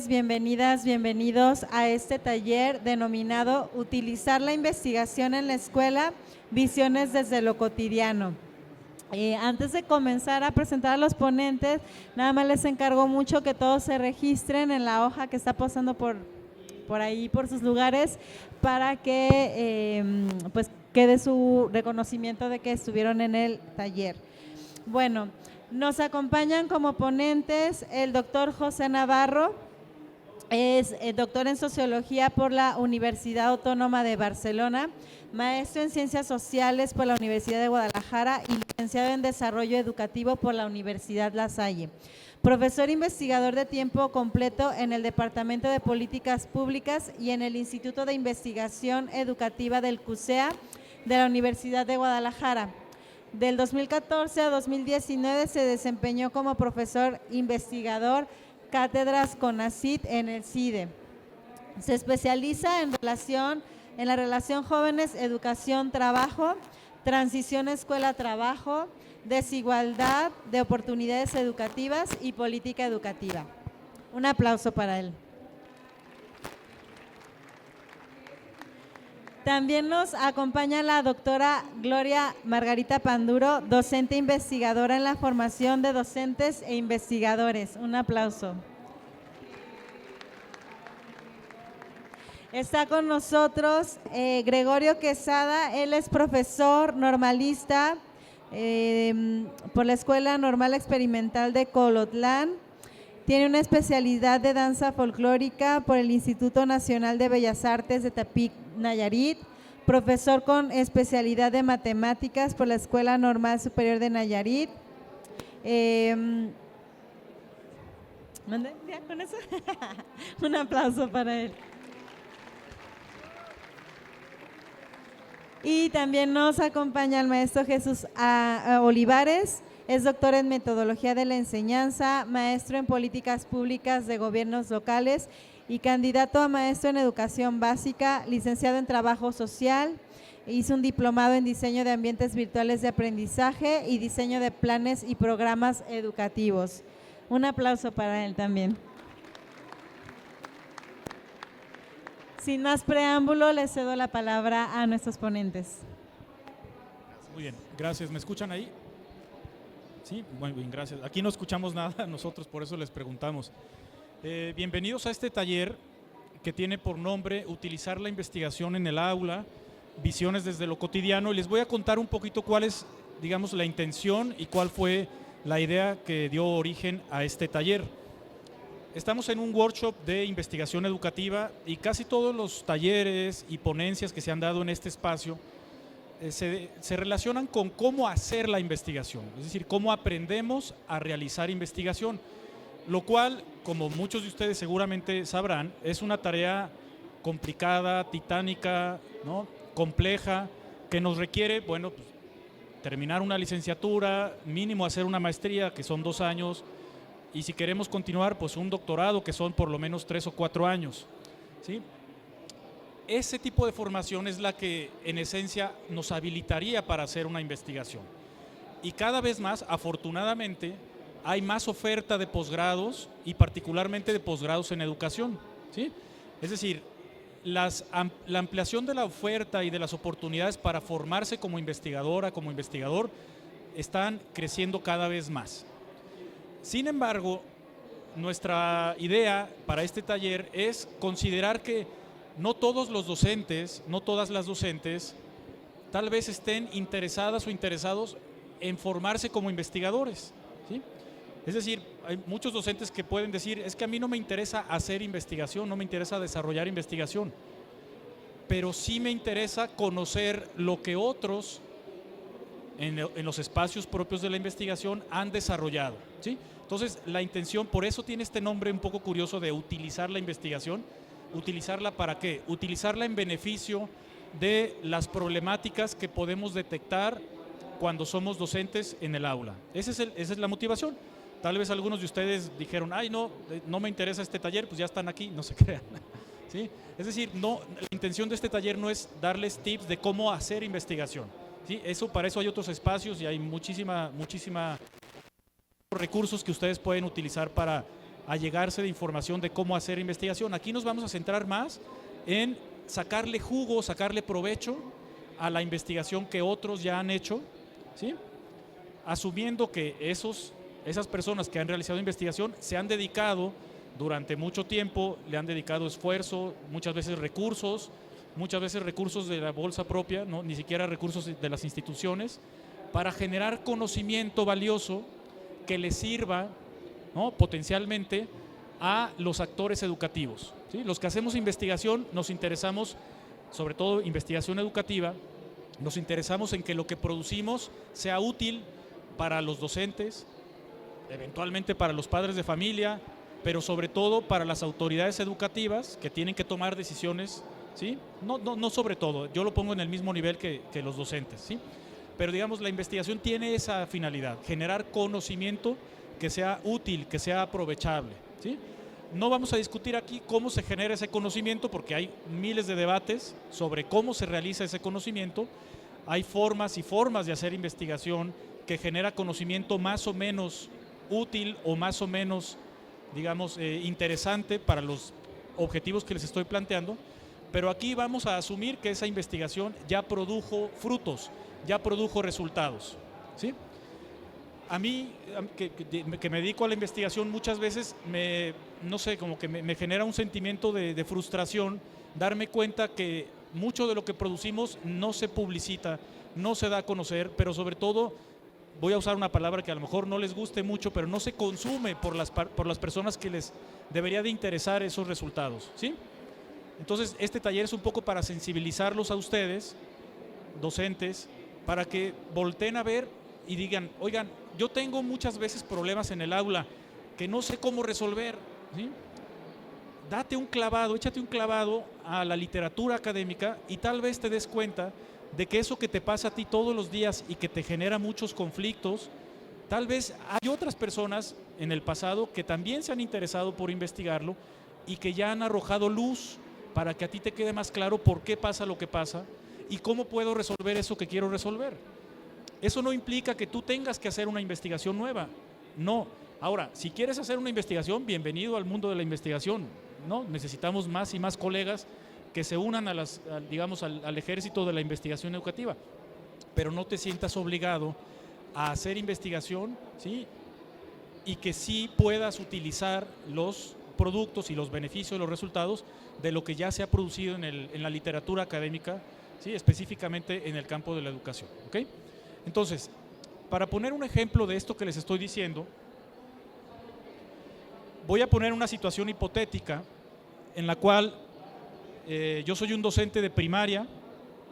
tardes, bienvenidas, bienvenidos a este taller denominado Utilizar la investigación en la escuela, visiones desde lo cotidiano. Antes de comenzar a presentar a los ponentes, nada más les encargo mucho que todos se registren en la hoja que está pasando por ahí, por sus lugares, para que pues quede su reconocimiento de que estuvieron en el taller. Bueno, nos acompañan como ponentes el doctor José Navarro, es doctor en Sociología por la Universidad Autónoma de Barcelona, maestro en Ciencias Sociales por la Universidad de Guadalajara y licenciado en Desarrollo Educativo por la Universidad La Salle. Profesor investigador de tiempo completo en el Departamento de Políticas Públicas y en el Instituto de Investigación Educativa del CUSEA de la Universidad de Guadalajara. Del 2014 a 2019 se desempeñó como profesor investigador cátedras CONACYT en el CIDE. Se especializa en la relación jóvenes, educación, trabajo, transición escuela-trabajo, desigualdad de oportunidades educativas y política educativa. Un aplauso para él. También nos acompaña la doctora Gloria Margarita Panduro, docente investigadora en la formación de docentes e investigadores. Un aplauso. Está con nosotros Gregorio Quesada, él es profesor normalista por la Escuela Normal Experimental de Colotlán. Tiene una especialidad de danza folclórica por el Instituto Nacional de Bellas Artes de Tepic, Nayarit, profesor con especialidad de matemáticas por la Escuela Normal Superior de Nayarit. ¿Mande? ¿Ya con eso? Un aplauso para él. Y también nos acompaña el maestro Jesús Olivares, es doctor en metodología de la enseñanza, maestro en políticas públicas de gobiernos locales y candidato a maestro en educación básica, licenciado en trabajo social, hizo un diplomado en diseño de ambientes virtuales de aprendizaje y diseño de planes y programas educativos. Un aplauso para él también. Sin más preámbulo, le cedo la palabra a nuestros ponentes. Muy bien, gracias. ¿Me escuchan ahí? Sí, muy bien, gracias. Aquí no escuchamos nada nosotros, por eso les preguntamos. Bienvenidos a este taller que tiene por nombre Utilizar la investigación en el aula, visiones desde lo cotidiano. Y les voy a contar un poquito cuál es, digamos, la intención y cuál fue la idea que dio origen a este taller. Estamos en un workshop de investigación educativa y casi todos los talleres y ponencias que se han dado en este espacio se relacionan con cómo hacer la investigación, es decir, cómo aprendemos a realizar investigación, lo cual, como muchos de ustedes seguramente sabrán, es una tarea complicada, titánica, ¿no? Compleja, que nos requiere, bueno, pues, terminar una licenciatura, mínimo hacer una maestría, que son 2 años, y si queremos continuar, pues un doctorado, que son por lo menos 3 o 4 años, ¿sí? Ese tipo de formación es la que en esencia nos habilitaría para hacer una investigación. Y cada vez más, afortunadamente, hay más oferta de posgrados y particularmente de posgrados en educación, ¿sí? Es decir, la ampliación de la oferta y de las oportunidades para formarse como investigadora, como investigador, están creciendo cada vez más. Sin embargo, nuestra idea para este taller es considerar que no todos los docentes, no todas las docentes, tal vez estén interesadas o interesados en formarse como investigadores, ¿sí? Es decir, hay muchos docentes que pueden decir, es que a mí no me interesa hacer investigación, no me interesa desarrollar investigación, pero sí me interesa conocer lo que otros en los espacios propios de la investigación han desarrollado, ¿sí? Entonces, la intención, por eso tiene este nombre un poco curioso de utilizar la investigación. ¿Utilizarla para qué? Utilizarla en beneficio de las problemáticas que podemos detectar cuando somos docentes en el aula. Esa es la motivación. Tal vez algunos de ustedes dijeron, ay, no me interesa este taller, pues ya están aquí, no se crean, ¿sí? Es decir, no, la intención de este taller no es darles tips de cómo hacer investigación, ¿sí? Para eso hay otros espacios y hay muchísima recursos que ustedes pueden utilizar para allegarse de información de cómo hacer investigación. Aquí nos vamos a centrar más en sacarle jugo, sacarle provecho a la investigación que otros ya han hecho, ¿sí? Asumiendo que esas personas que han realizado investigación se han dedicado durante mucho tiempo, le han dedicado esfuerzo, muchas veces recursos de la bolsa propia, ¿no? Ni siquiera recursos de las instituciones, para generar conocimiento valioso que les sirva, ¿no?, potencialmente a los actores educativos, ¿sí? Los que hacemos investigación nos interesamos, sobre todo investigación educativa, nos interesamos en que lo que producimos sea útil para los docentes, eventualmente para los padres de familia, pero sobre todo para las autoridades educativas que tienen que tomar decisiones, ¿sí? No sobre todo, yo lo pongo en el mismo nivel que los docentes, ¿sí? Pero digamos, la investigación tiene esa finalidad, generar conocimiento que sea útil, que sea aprovechable, ¿sí? No vamos a discutir aquí cómo se genera ese conocimiento, porque hay miles de debates sobre cómo se realiza ese conocimiento. Hay formas y formas de hacer investigación que genera conocimiento más o menos útil o más o menos, digamos, interesante para los objetivos que les estoy planteando, pero aquí vamos a asumir que esa investigación ya produjo frutos, ya produjo resultados, ¿sí? A mí, que me dedico a la investigación, muchas veces no sé, como que me genera un sentimiento de frustración darme cuenta que mucho de lo que producimos no se publicita, no se da a conocer, pero sobre todo, voy a usar una palabra que a lo mejor no les guste mucho, pero no se consume por las personas que les debería de interesar esos resultados, ¿sí? Entonces, este taller es un poco para sensibilizarlos a ustedes, docentes, para que volteen a ver y digan, oigan, yo tengo muchas veces problemas en el aula que no sé cómo resolver, ¿sí? Date un clavado, échate un clavado a la literatura académica y tal vez te des cuenta de que eso que te pasa a ti todos los días y que te genera muchos conflictos, tal vez hay otras personas en el pasado que también se han interesado por investigarlo y que ya han arrojado luz para que a ti te quede más claro por qué pasa lo que pasa y cómo puedo resolver eso que quiero resolver. Eso no implica que tú tengas que hacer una investigación nueva, no. Ahora, si quieres hacer una investigación, bienvenido al mundo de la investigación, ¿no? Necesitamos más y más colegas que se unan al ejército de la investigación educativa, pero no te sientas obligado a hacer investigación, ¿sí? Y que sí puedas utilizar los productos y los beneficios, los resultados de lo que ya se ha producido en la literatura académica, ¿sí? Específicamente en el campo de la educación, ¿ok? Entonces, para poner un ejemplo de esto que les estoy diciendo, voy a poner una situación hipotética en la cual yo soy un docente de primaria,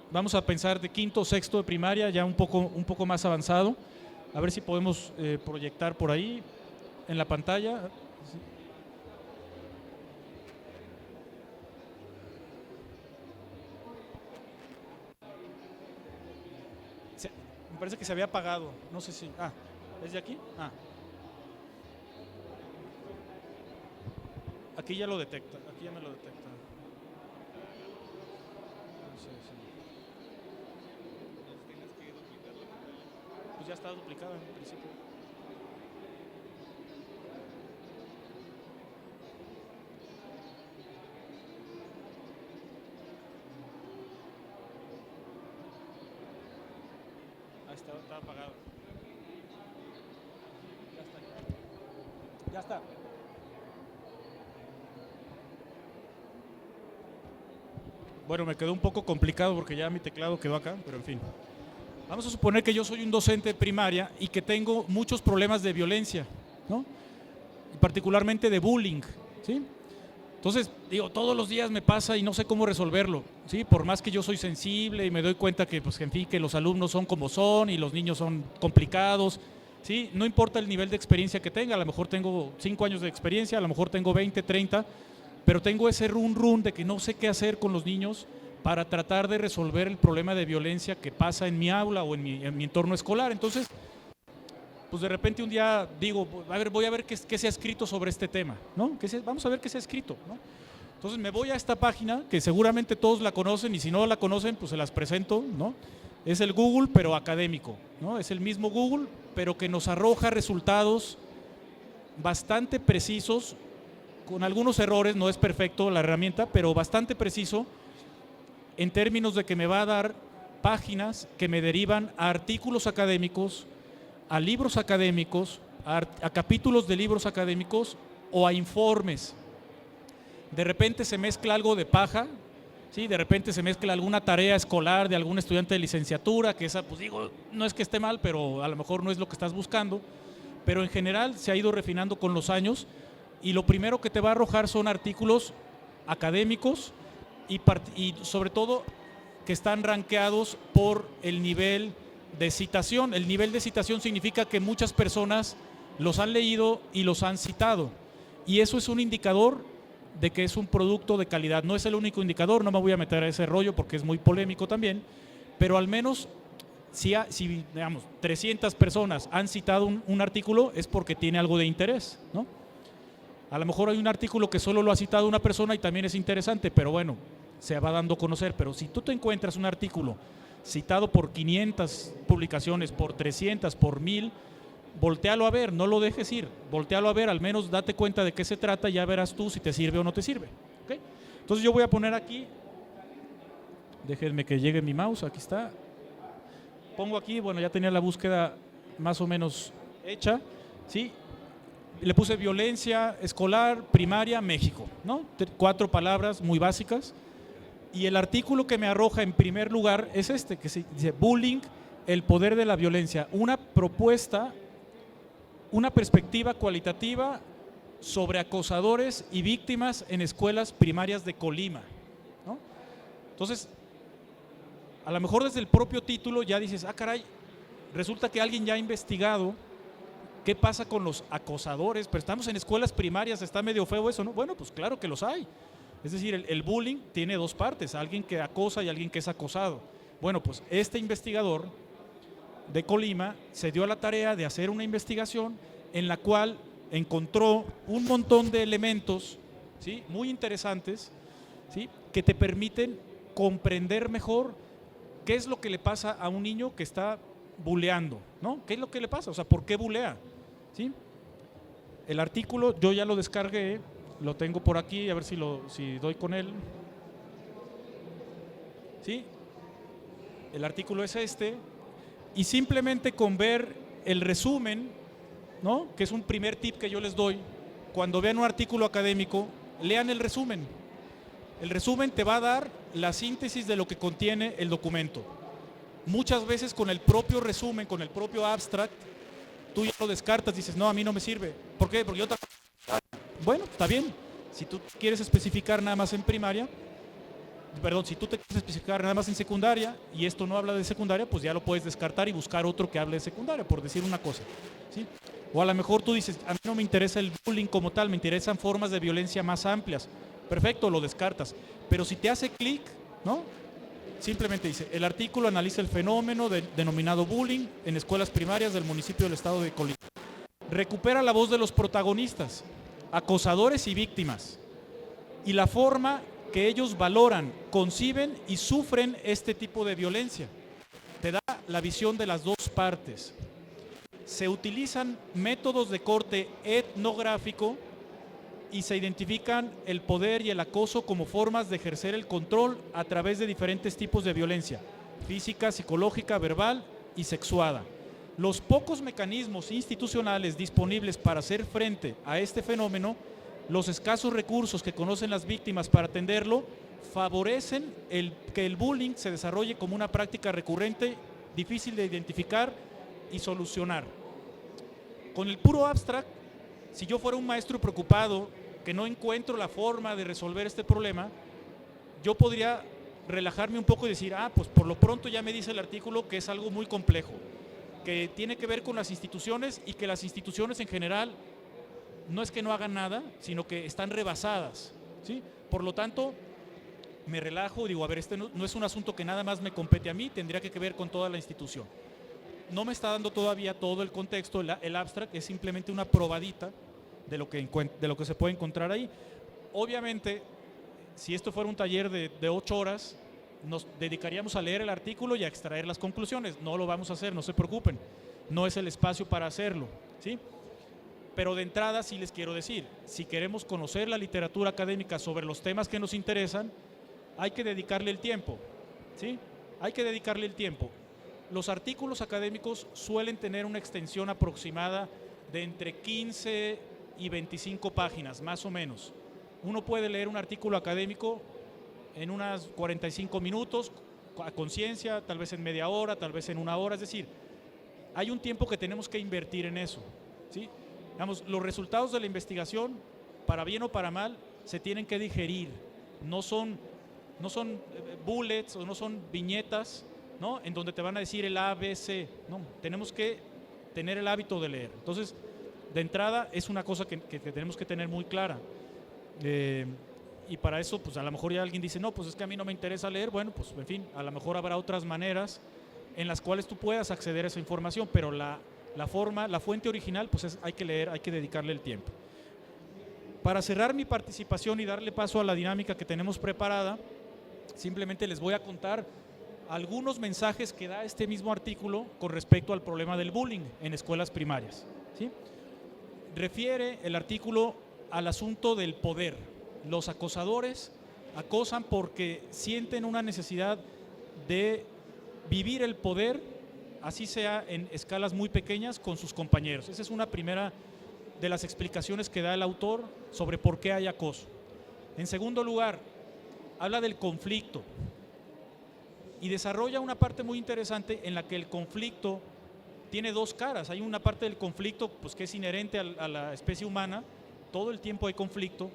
vamos a pensar de quinto o sexto de primaria, ya un poco más avanzado, a ver si podemos proyectar por ahí en la pantalla. Me parece que se había apagado, no sé si... ¿es de aquí? Aquí ya lo detecta, aquí ya me lo detecta. Pues ya está duplicada en principio. Ahí está apagado. Ya está. Bueno, me quedó un poco complicado porque ya mi teclado quedó acá, pero en fin. Vamos a suponer que yo soy un docente de primaria y que tengo muchos problemas de violencia, ¿no? Y particularmente de bullying, ¿sí? Entonces, digo, todos los días me pasa y no sé cómo resolverlo, ¿sí? Por más que yo soy sensible y me doy cuenta que, pues, en fin, que los alumnos son como son y los niños son complicados, ¿sí? No importa el nivel de experiencia que tenga, a lo mejor tengo 5 años de experiencia, a lo mejor tengo 20, 30, pero tengo ese run de que no sé qué hacer con los niños para tratar de resolver el problema de violencia que pasa en mi aula o en mi entorno escolar. Entonces, pues de repente un día digo, a ver, voy a ver qué se ha escrito sobre este tema, ¿no? Vamos a ver qué se ha escrito, ¿no? Entonces me voy a esta página, que seguramente todos la conocen, y si no la conocen, pues se las presento, ¿no? Es el Google, pero académico, ¿no? Es el mismo Google, pero que nos arroja resultados bastante precisos, con algunos errores, no es perfecto la herramienta, pero bastante preciso en términos de que me va a dar páginas que me derivan a artículos académicos, a libros académicos, a capítulos de libros académicos o a informes. De repente se mezcla algo de paja, ¿sí? De repente se mezcla alguna tarea escolar de algún estudiante de licenciatura, que esa, pues digo, no es que esté mal, pero a lo mejor no es lo que estás buscando, pero en general se ha ido refinando con los años y lo primero que te va a arrojar son artículos académicos y sobre todo que están rankeados por el nivel de citación. El nivel de citación significa que muchas personas los han leído y los han citado, y eso es un indicador de que es un producto de calidad. No es el único indicador, no me voy a meter a ese rollo porque es muy polémico también, pero al menos si digamos 300 personas han citado un artículo es porque tiene algo de interés, ¿no? A lo mejor hay un artículo que solo lo ha citado una persona y también es interesante, pero bueno, se va dando a conocer. Pero si tú te encuentras un artículo citado por 500 publicaciones, por 300, por 1000, voltéalo a ver, no lo dejes ir, voltéalo a ver, al menos date cuenta de qué se trata y ya verás tú si te sirve o no te sirve. ¿Okay? Entonces yo voy a poner aquí, déjenme que llegue mi mouse, aquí está. Pongo aquí, bueno, ya tenía la búsqueda más o menos hecha, ¿sí? Le puse violencia escolar, primaria, México, ¿no? 4 palabras muy básicas. Y el artículo que me arroja en primer lugar es este, que se dice Bullying, el poder de la violencia. Una propuesta, una perspectiva cualitativa sobre acosadores y víctimas en escuelas primarias de Colima, ¿no? Entonces, a lo mejor desde el propio título ya dices, ah, caray, resulta que alguien ya ha investigado qué pasa con los acosadores, pero estamos en escuelas primarias, está medio feo eso, ¿no? Bueno, pues claro que los hay. Es decir, el bullying tiene 2 partes, alguien que acosa y alguien que es acosado. Bueno, pues este investigador de Colima se dio a la tarea de hacer una investigación en la cual encontró un montón de elementos, ¿sí?, muy interesantes, ¿sí?, que te permiten comprender mejor qué es lo que le pasa a un niño que está buleando, ¿no? ¿Qué es lo que le pasa? O sea, ¿por qué bulea? ¿Sí? El artículo yo ya lo descargué, lo tengo por aquí, a ver si doy con él. ¿Sí? El artículo es este, y simplemente con ver el resumen, ¿no?, que es un primer tip que yo les doy, cuando vean un artículo académico, lean el resumen. El resumen te va a dar la síntesis de lo que contiene el documento. Muchas veces con el propio resumen, con el propio abstract, tú ya lo descartas, dices, no, a mí no me sirve. ¿Por qué? Porque yo también. Bueno, está bien. Si tú quieres especificar nada más en primaria, perdón, si tú te quieres especificar nada más en secundaria y esto no habla de secundaria, pues ya lo puedes descartar y buscar otro que hable de secundaria, por decir una cosa, ¿sí? O a lo mejor tú dices, a mí no me interesa el bullying como tal, me interesan formas de violencia más amplias. Perfecto, lo descartas. Pero si te hace clic, ¿no?, simplemente dice, el artículo analiza el fenómeno denominado bullying en escuelas primarias del municipio del estado de Colima. Recupera la voz de los protagonistas, acosadores y víctimas, y la forma que ellos valoran, conciben y sufren este tipo de violencia. Te da la visión de las 2 partes. Se utilizan métodos de corte etnográfico y se identifican el poder y el acoso como formas de ejercer el control a través de diferentes tipos de violencia, física, psicológica, verbal y sexuada. Los pocos mecanismos institucionales disponibles para hacer frente a este fenómeno, los escasos recursos que conocen las víctimas para atenderlo, favorecen que el bullying se desarrolle como una práctica recurrente, difícil de identificar y solucionar. Con el puro abstract, si yo fuera un maestro preocupado que no encuentro la forma de resolver este problema, yo podría relajarme un poco y decir, pues por lo pronto ya me dice el artículo que es algo muy complejo, que tiene que ver con las instituciones y que las instituciones en general no es que no hagan nada, sino que están rebasadas, ¿sí? Por lo tanto, me relajo y digo, a ver, este no es un asunto que nada más me compete a mí, tendría que ver con toda la institución. No me está dando todavía todo el contexto, el abstract es simplemente una probadita de lo que se puede encontrar ahí. Obviamente, si esto fuera un taller de 8 horas, nos dedicaríamos a leer el artículo y a extraer las conclusiones. No lo vamos a hacer, no se preocupen. No es el espacio para hacerlo, ¿sí? Pero de entrada sí les quiero decir, si queremos conocer la literatura académica sobre los temas que nos interesan, hay que dedicarle el tiempo, ¿sí? Hay que dedicarle el tiempo. Los artículos académicos suelen tener una extensión aproximada de entre 15 y 25 páginas, más o menos. Uno puede leer un artículo académico en unas 45 minutos, a conciencia, tal vez en media hora, tal vez en una hora, es decir, hay un tiempo que tenemos que invertir en eso, ¿sí? Digamos, los resultados de la investigación, para bien o para mal, se tienen que digerir, no son bullets o no son viñetas, ¿no?, en donde te van a decir el A, B, C, no, tenemos que tener el hábito de leer. Entonces, de entrada, es una cosa que tenemos que tener muy clara. Y para eso, pues a lo mejor ya alguien dice, no, pues es que a mí no me interesa leer. Bueno, pues en fin, a lo mejor habrá otras maneras en las cuales tú puedas acceder a esa información, pero la fuente original, pues hay que leer, hay que dedicarle el tiempo. Para cerrar mi participación y darle paso a la dinámica que tenemos preparada, simplemente les voy a contar algunos mensajes que da este mismo artículo con respecto al problema del bullying en escuelas primarias, ¿sí? Refiere el artículo al asunto del poder. Los acosadores acosan porque sienten una necesidad de vivir el poder, así sea en escalas muy pequeñas, con sus compañeros. Esa es una primera de las explicaciones que da el autor sobre por qué hay acoso. En segundo lugar, habla del conflicto y desarrolla una parte muy interesante en la que el conflicto tiene dos caras. Hay una parte del conflicto, pues, que es inherente a la especie humana, todo el tiempo hay conflicto,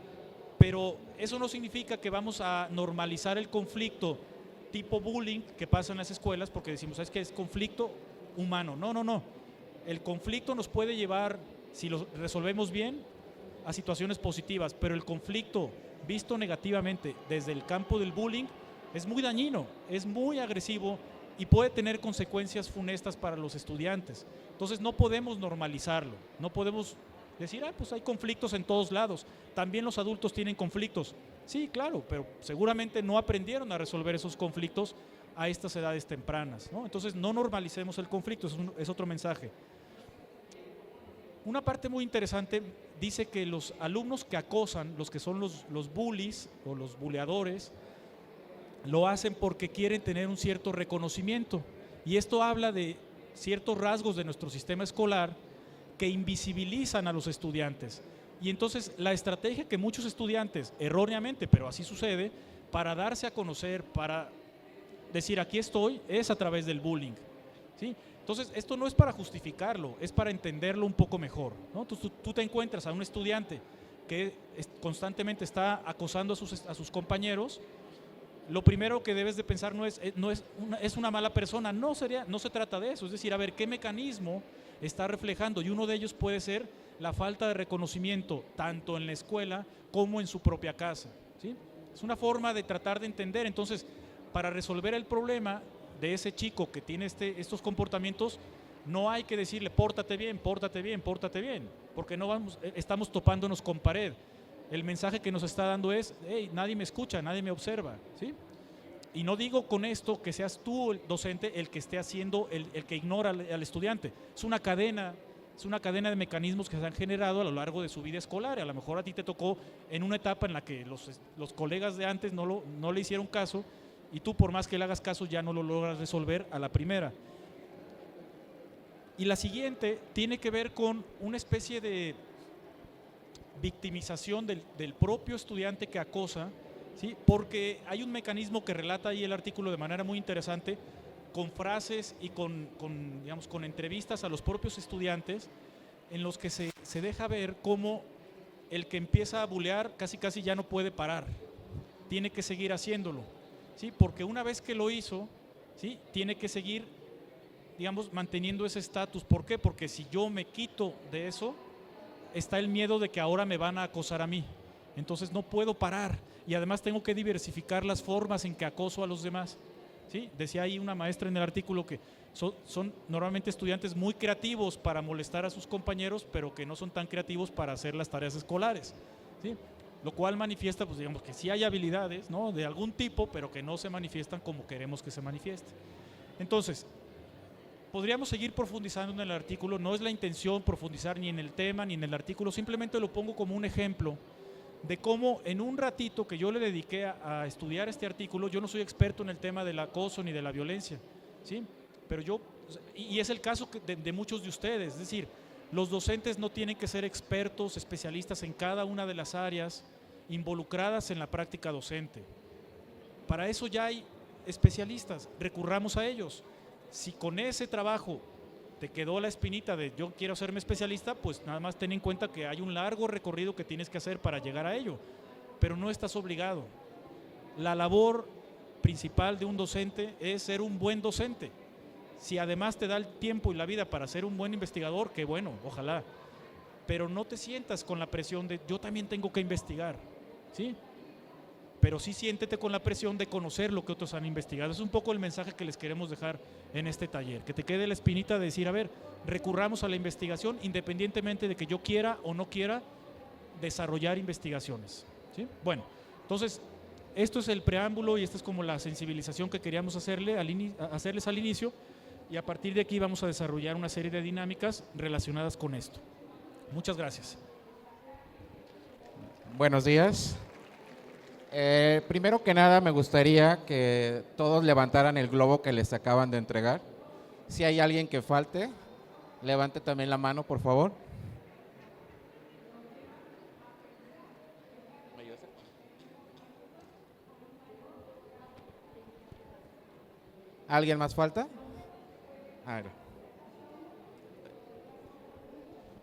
pero eso no significa que vamos a normalizar el conflicto tipo bullying que pasa en las escuelas, porque decimos, ¿sabes qué? Es conflicto humano. No, no, no. El conflicto nos puede llevar, si lo resolvemos bien, a situaciones positivas, pero el conflicto visto negativamente desde el campo del bullying es muy dañino, es muy agresivo y puede tener consecuencias funestas para los estudiantes. Entonces no podemos normalizarlo, no podemos decir, pues hay conflictos en todos lados, también los adultos tienen conflictos. Sí, claro, pero seguramente no aprendieron a resolver esos conflictos a estas edades tempranas, ¿no? Entonces no normalicemos el conflicto, es otro mensaje. Una parte muy interesante dice que los alumnos que acosan, los que son los bullies o los buleadores, lo hacen porque quieren tener un cierto reconocimiento, y esto habla de ciertos rasgos de nuestro sistema escolar que invisibilizan a los estudiantes. Y entonces la estrategia que muchos estudiantes, erróneamente, pero así sucede, para darse a conocer, para decir aquí estoy, es a través del bullying, ¿sí? Entonces esto no es para justificarlo, es para entenderlo un poco mejor, ¿no? Tú te encuentras a un estudiante que constantemente está acosando a sus compañeros. Lo primero que debes de pensar no es una mala persona, no se trata de eso, es decir, a ver qué mecanismo está reflejando, y uno de ellos puede ser la falta de reconocimiento tanto en la escuela como en su propia casa, ¿sí? Es una forma de tratar de entender. Entonces, para resolver el problema de ese chico que tiene estos comportamientos, no hay que decirle pórtate bien, pórtate bien, pórtate bien, porque estamos topándonos con pared. El mensaje que nos está dando es, hey, nadie me escucha, nadie me observa, ¿sí? Y no digo con esto que seas tú, el docente, el que esté haciendo, el que ignora al estudiante. Es una cadena de mecanismos que se han generado a lo largo de su vida escolar. A lo mejor a ti te tocó en una etapa en la que los colegas de antes no le hicieron caso, y tú, por más que le hagas caso, ya no lo logras resolver a la primera. Y la siguiente tiene que ver con una especie de victimización del propio estudiante que acosa, ¿sí? Porque hay un mecanismo que relata ahí el artículo de manera muy interesante, con frases y con entrevistas a los propios estudiantes, en los que se deja ver cómo el que empieza a bulear casi ya no puede parar, tiene que seguir haciéndolo, ¿sí? Porque una vez que lo hizo, ¿sí?, tiene que seguir, manteniendo ese estatus. ¿Por qué? Porque si yo me quito de eso, está el miedo de que ahora me van a acosar a mí. Entonces no puedo parar, y además tengo que diversificar las formas en que acoso a los demás, ¿sí? Decía ahí una maestra en el artículo que son normalmente estudiantes muy creativos para molestar a sus compañeros, pero que no son tan creativos para hacer las tareas escolares, ¿sí? Lo cual manifiesta, pues que sí hay habilidades, ¿no?, de algún tipo, pero que no se manifiestan como queremos que se manifieste. Entonces, podríamos seguir profundizando en el artículo, no es la intención profundizar ni en el tema ni en el artículo, simplemente lo pongo como un ejemplo de cómo en un ratito que yo le dediqué a estudiar este artículo, yo no soy experto en el tema del acoso ni de la violencia, ¿sí? Pero yo, y es el caso de muchos de ustedes, es decir, los docentes no tienen que ser expertos, especialistas en cada una de las áreas involucradas en la práctica docente. Para eso ya hay especialistas, recurramos a ellos. Si con ese trabajo te quedó la espinita de yo quiero hacerme especialista, pues nada más ten en cuenta que hay un largo recorrido que tienes que hacer para llegar a ello, pero no estás obligado. La labor principal de un docente es ser un buen docente. Si además te da el tiempo y la vida para ser un buen investigador, qué bueno, ojalá. Pero no te sientas con la presión de yo también tengo que investigar, ¿sí? Pero sí siéntete con la presión de conocer lo que otros han investigado. Es un poco el mensaje que les queremos dejar en este taller, que te quede la espinita de decir, a ver, recurramos a la investigación independientemente de que yo quiera o no quiera desarrollar investigaciones, ¿sí? Bueno, entonces, esto es el preámbulo y esta es como la sensibilización que queríamos hacerles al inicio, y a partir de aquí vamos a desarrollar una serie de dinámicas relacionadas con esto. Muchas gracias. Buenos días. Primero que nada me gustaría que todos levantaran el globo que les acaban de entregar. Si hay alguien que falte, levante también la mano, por favor. ¿Alguien más falta?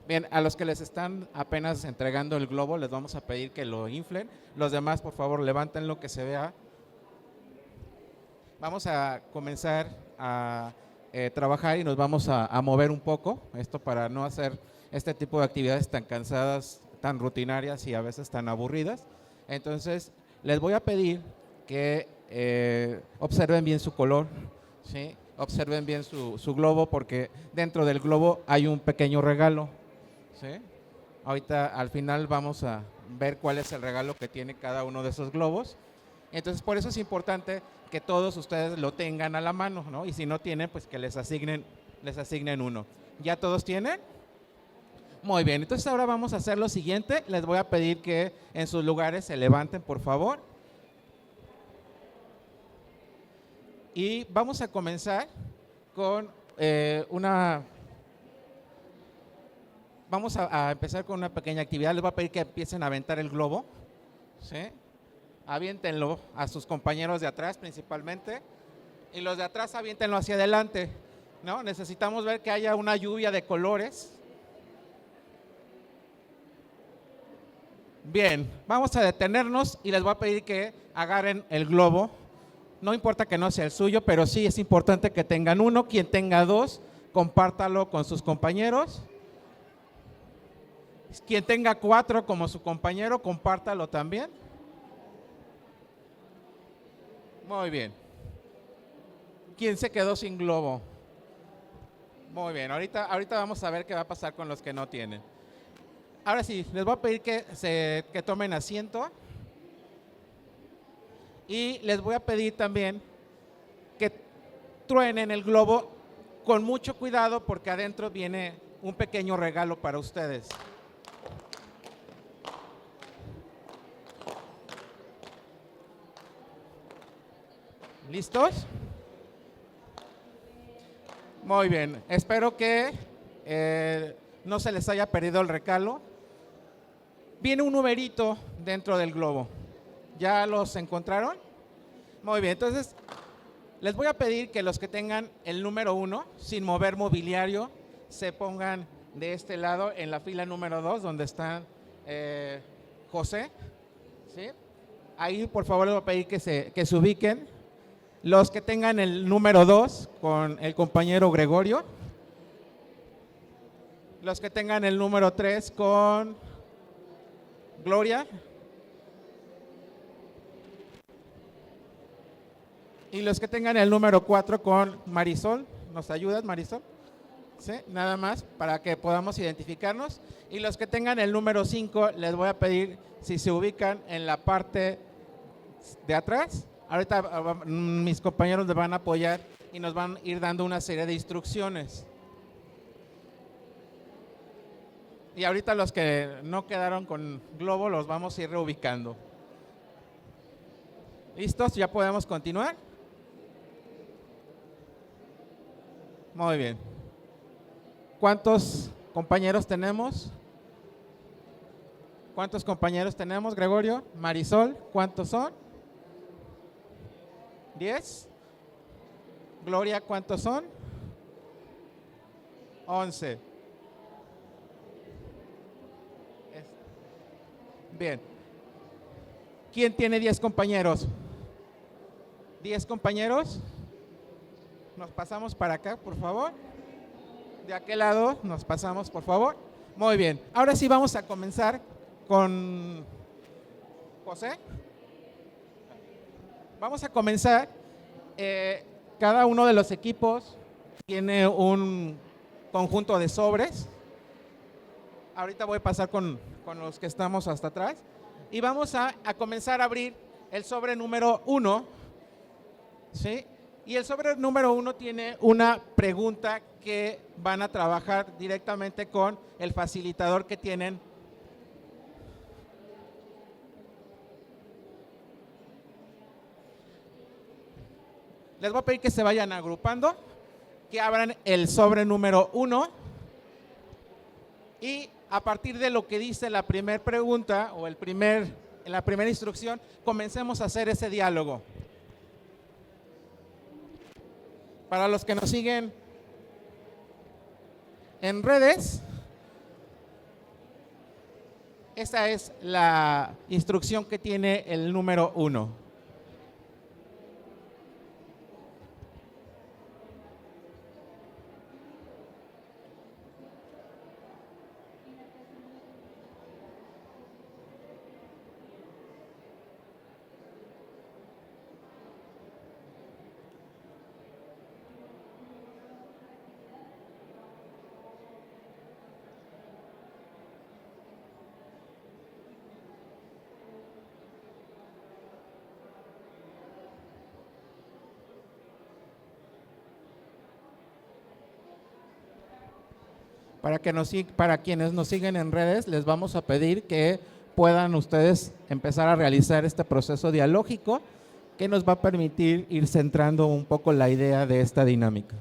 Bien, a los que les están apenas entregando el globo, les vamos a pedir que lo inflen. Los demás, por favor, levántenlo, que se vea. Vamos a comenzar a trabajar y nos vamos a mover un poco. Esto para no hacer este tipo de actividades tan cansadas, tan rutinarias y a veces tan aburridas. Entonces, les voy a pedir que observen bien su color, ¿sí? Observen bien su globo, porque dentro del globo hay un pequeño regalo, ¿sí? Ahorita al final vamos a ver cuál es el regalo que tiene cada uno de esos globos. Entonces por eso es importante que todos ustedes lo tengan a la mano, ¿no? Y si no tienen, pues que les asignen uno. ¿Ya todos tienen? Muy bien, entonces ahora vamos a hacer lo siguiente. Les voy a pedir que en sus lugares se levanten, por favor. Y vamos a comenzar con Vamos a empezar con una pequeña actividad. Les voy a pedir que empiecen a aventar el globo, ¿sí? Aviéntenlo a sus compañeros de atrás principalmente. Y los de atrás aviéntenlo hacia adelante, ¿no? Necesitamos ver que haya una lluvia de colores. Bien, vamos a detenernos y les voy a pedir que agarren el globo. No importa que no sea el suyo, pero sí es importante que tengan uno. Quien tenga dos, compártalo con sus compañeros. Quien tenga cuatro como su compañero, compártalo también. Muy bien. ¿Quién se quedó sin globo? Muy bien, ahorita vamos a ver qué va a pasar con los que no tienen. Ahora sí, les voy a pedir que tomen asiento. Y les voy a pedir también que truenen el globo con mucho cuidado, porque adentro viene un pequeño regalo para ustedes. ¿Listos? Muy bien, espero que no se les haya perdido el regalo. Viene un numerito dentro del globo. ¿Ya los encontraron? Muy bien, entonces les voy a pedir que los que tengan el número 1, sin mover mobiliario, se pongan de este lado en la fila número 2, donde está José, ¿sí? Ahí por favor les voy a pedir que se ubiquen. Los que tengan el número 2 con el compañero Gregorio. Los que tengan el número 3 con Gloria. Y los que tengan el número 4 con Marisol. ¿Nos ayudas, Marisol? ¿Sí? Nada más para que podamos identificarnos. Y los que tengan el número 5, les voy a pedir si se ubican en la parte de atrás. Ahorita mis compañeros les van a apoyar y nos van a ir dando una serie de instrucciones. Y ahorita los que no quedaron con globo los vamos a ir reubicando. ¿Listos? ¿Ya podemos continuar? Muy bien. ¿Cuántos compañeros tenemos? ¿Cuántos compañeros tenemos, Gregorio? Marisol, ¿cuántos son? 10. Gloria, ¿cuántos son? 11. Bien. ¿Quién tiene 10 compañeros? ¿10 compañeros? Nos pasamos para acá, por favor. De aquel lado nos pasamos, por favor. Muy bien. Ahora sí vamos a comenzar con José. Vamos a comenzar. Cada uno de los equipos tiene un conjunto de sobres. Ahorita voy a pasar con los que estamos hasta atrás. Y vamos a comenzar a abrir el sobre número 1. ¿Sí? Y el sobre número 1 tiene una pregunta que van a trabajar directamente con el facilitador que tienen. Les voy a pedir que se vayan agrupando, que abran el sobre número 1 y a partir de lo que dice la primera pregunta o la primera instrucción, comencemos a hacer ese diálogo. Para los que nos siguen en redes, esta es la instrucción que tiene el número 1. Para quienes nos siguen en redes, les vamos a pedir que puedan ustedes empezar a realizar este proceso dialógico que nos va a permitir ir centrando un poco la idea de esta dinámica.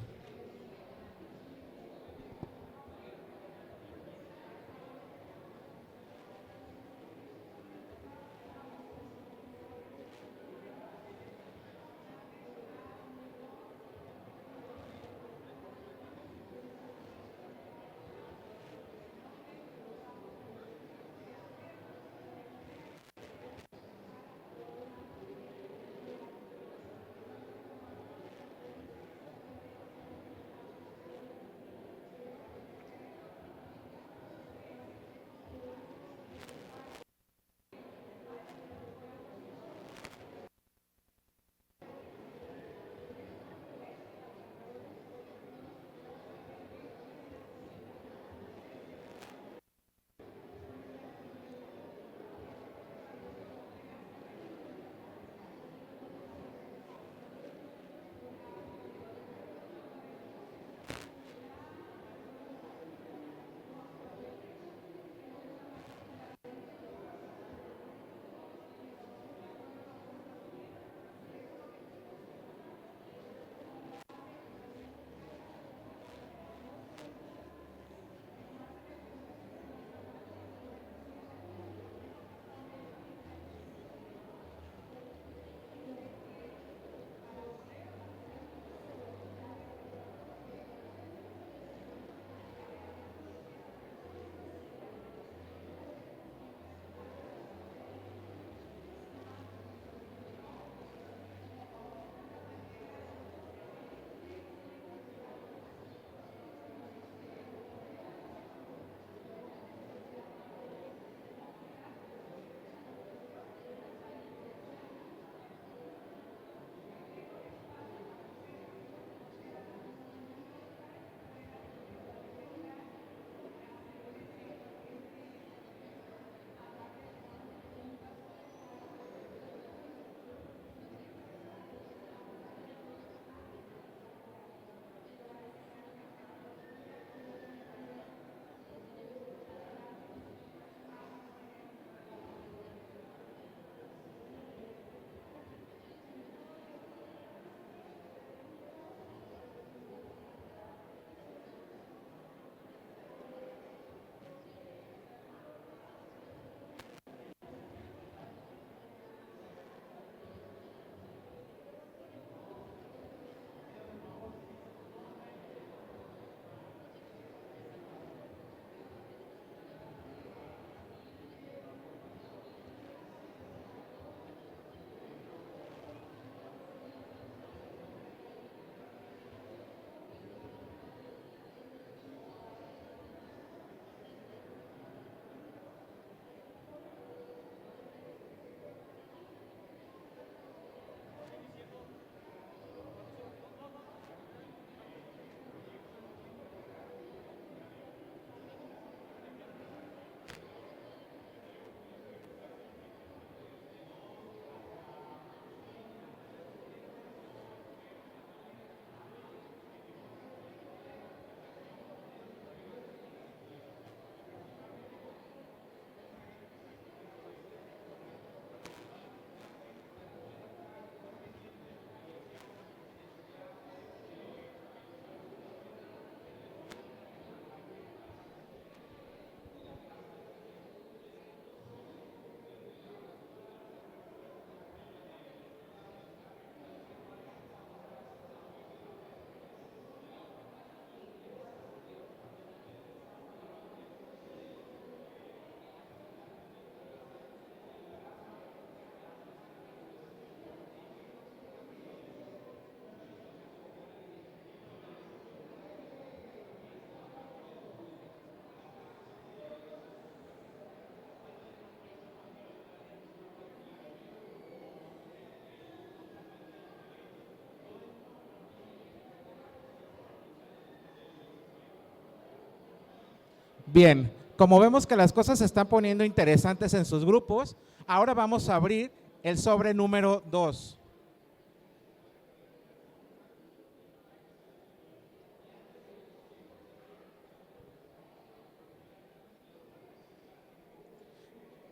Bien, como vemos que las cosas se están poniendo interesantes en sus grupos, ahora vamos a abrir el sobre número 2.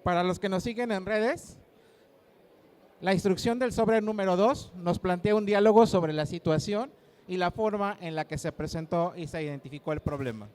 Para los que nos siguen en redes, la instrucción del sobre número 2 nos plantea un diálogo sobre la situación y la forma en la que se presentó y se identificó el problema.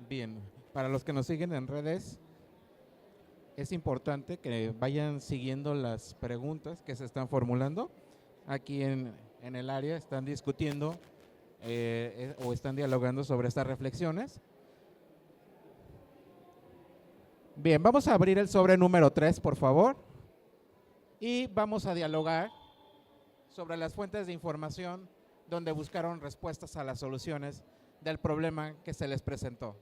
Bien, para los que nos siguen en redes, es importante que vayan siguiendo las preguntas que se están formulando. Aquí en el área están discutiendo o están dialogando sobre estas reflexiones. Bien, vamos a abrir el sobre número 3, por favor, y vamos a dialogar sobre las fuentes de información donde buscaron respuestas a las soluciones del problema que se les presentó.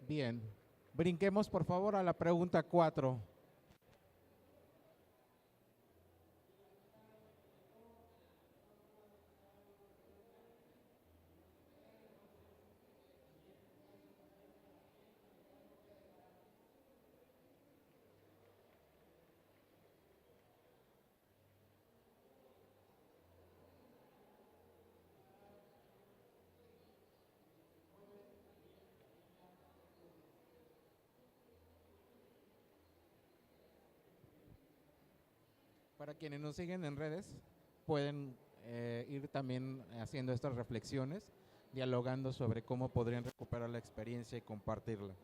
Bien, brinquemos por favor a la pregunta 4. Para quienes nos siguen en redes, pueden ir también haciendo estas reflexiones, dialogando sobre cómo podrían recuperar la experiencia y compartirla.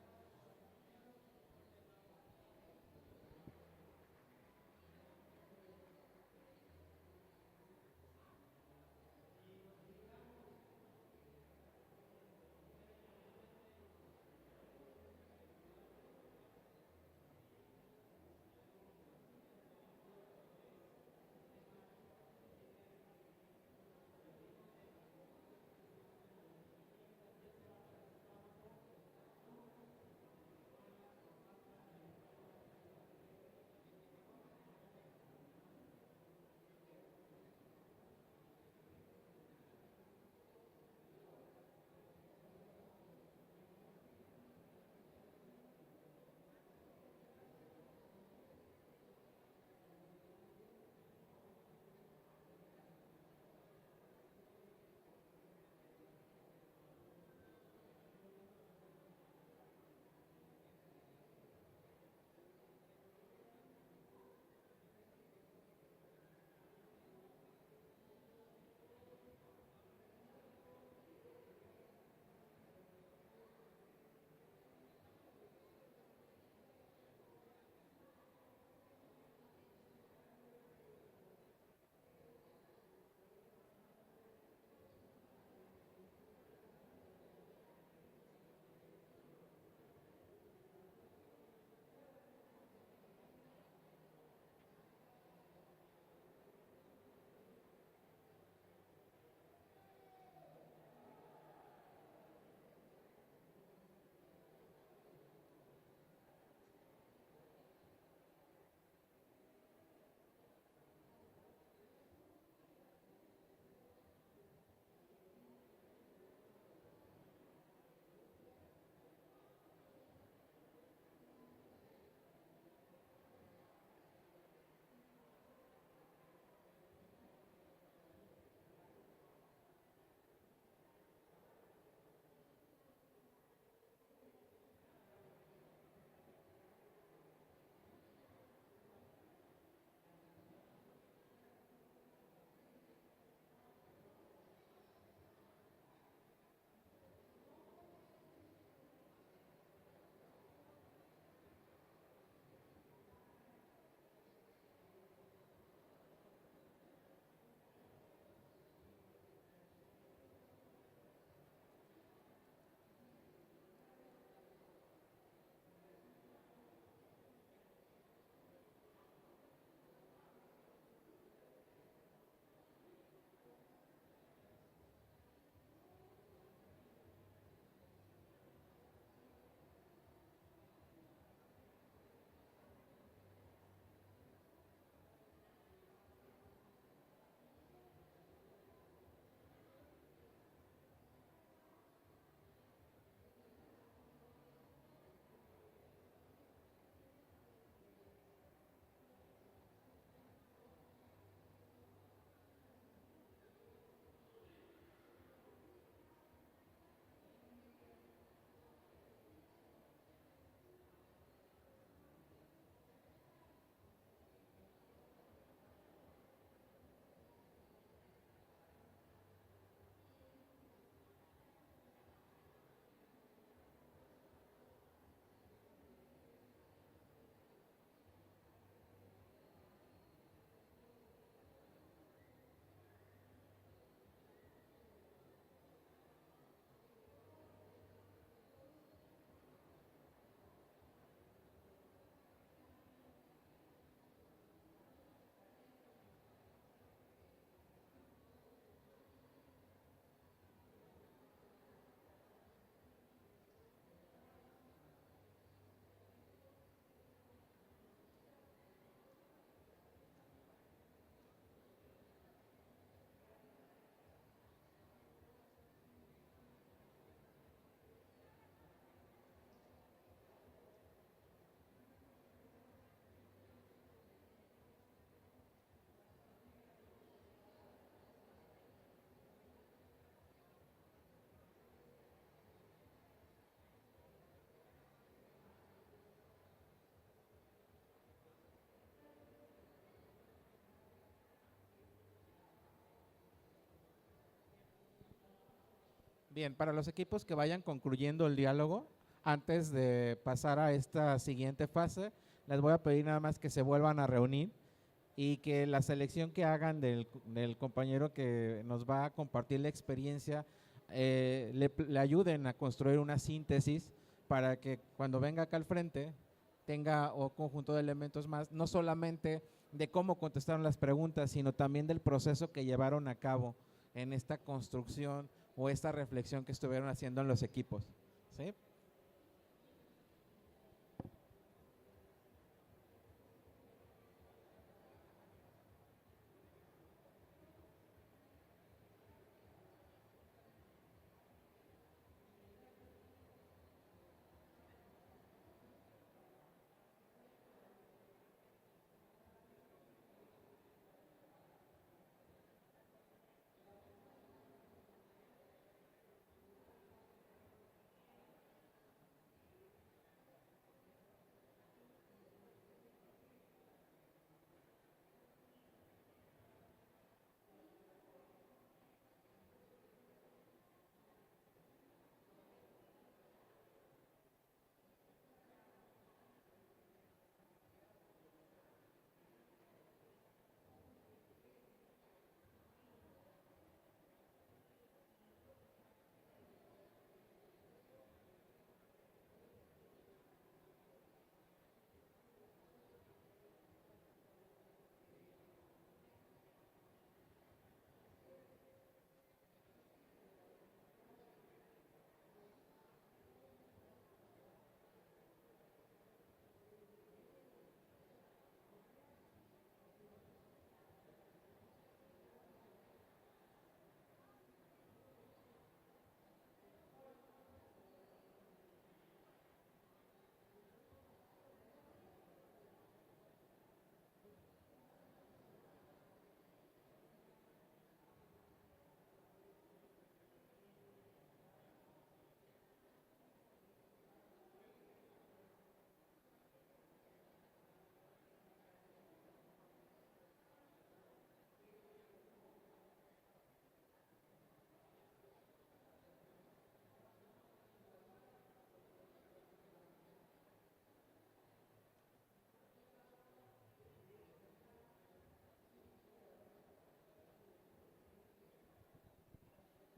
Bien, para los equipos que vayan concluyendo el diálogo, antes de pasar a esta siguiente fase, les voy a pedir nada más que se vuelvan a reunir y que la selección que hagan del compañero que nos va a compartir la experiencia le ayuden a construir una síntesis para que cuando venga acá al frente tenga un conjunto de elementos más, no solamente de cómo contestaron las preguntas, sino también del proceso que llevaron a cabo en esta construcción o esta reflexión que estuvieron haciendo en los equipos, ¿sí?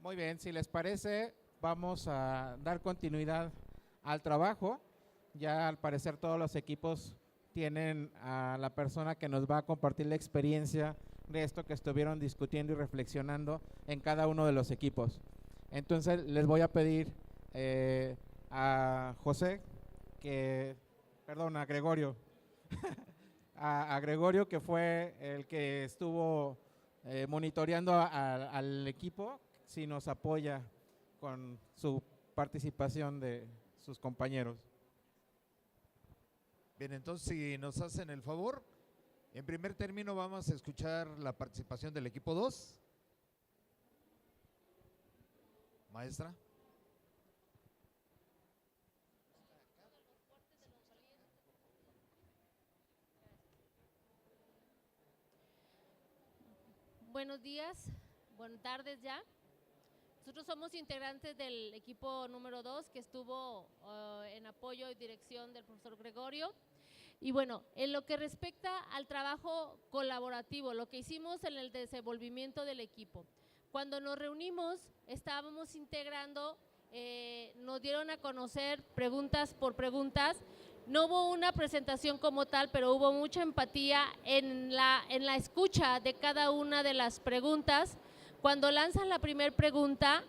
Muy bien, si les parece, vamos a dar continuidad al trabajo. Ya al parecer todos los equipos tienen a la persona que nos va a compartir la experiencia de esto que estuvieron discutiendo y reflexionando en cada uno de los equipos. Entonces les voy a pedir a José, a Gregorio, a Gregorio, que fue el que estuvo monitoreando al equipo, si nos apoya con su participación de sus compañeros. Bien, entonces si nos hacen el favor, en primer término vamos a escuchar la participación del equipo 2. Maestra. Buenos días, buenas tardes ya. Nosotros somos integrantes del equipo número 2 que estuvo en apoyo y dirección del profesor Gregorio. Y bueno, en lo que respecta al trabajo colaborativo, lo que hicimos en el desenvolvimiento del equipo. Cuando nos reunimos, estábamos integrando, nos dieron a conocer preguntas por preguntas. No hubo una presentación como tal, pero hubo mucha empatía en la escucha de cada una de las preguntas. Cuando lanzan la primera pregunta,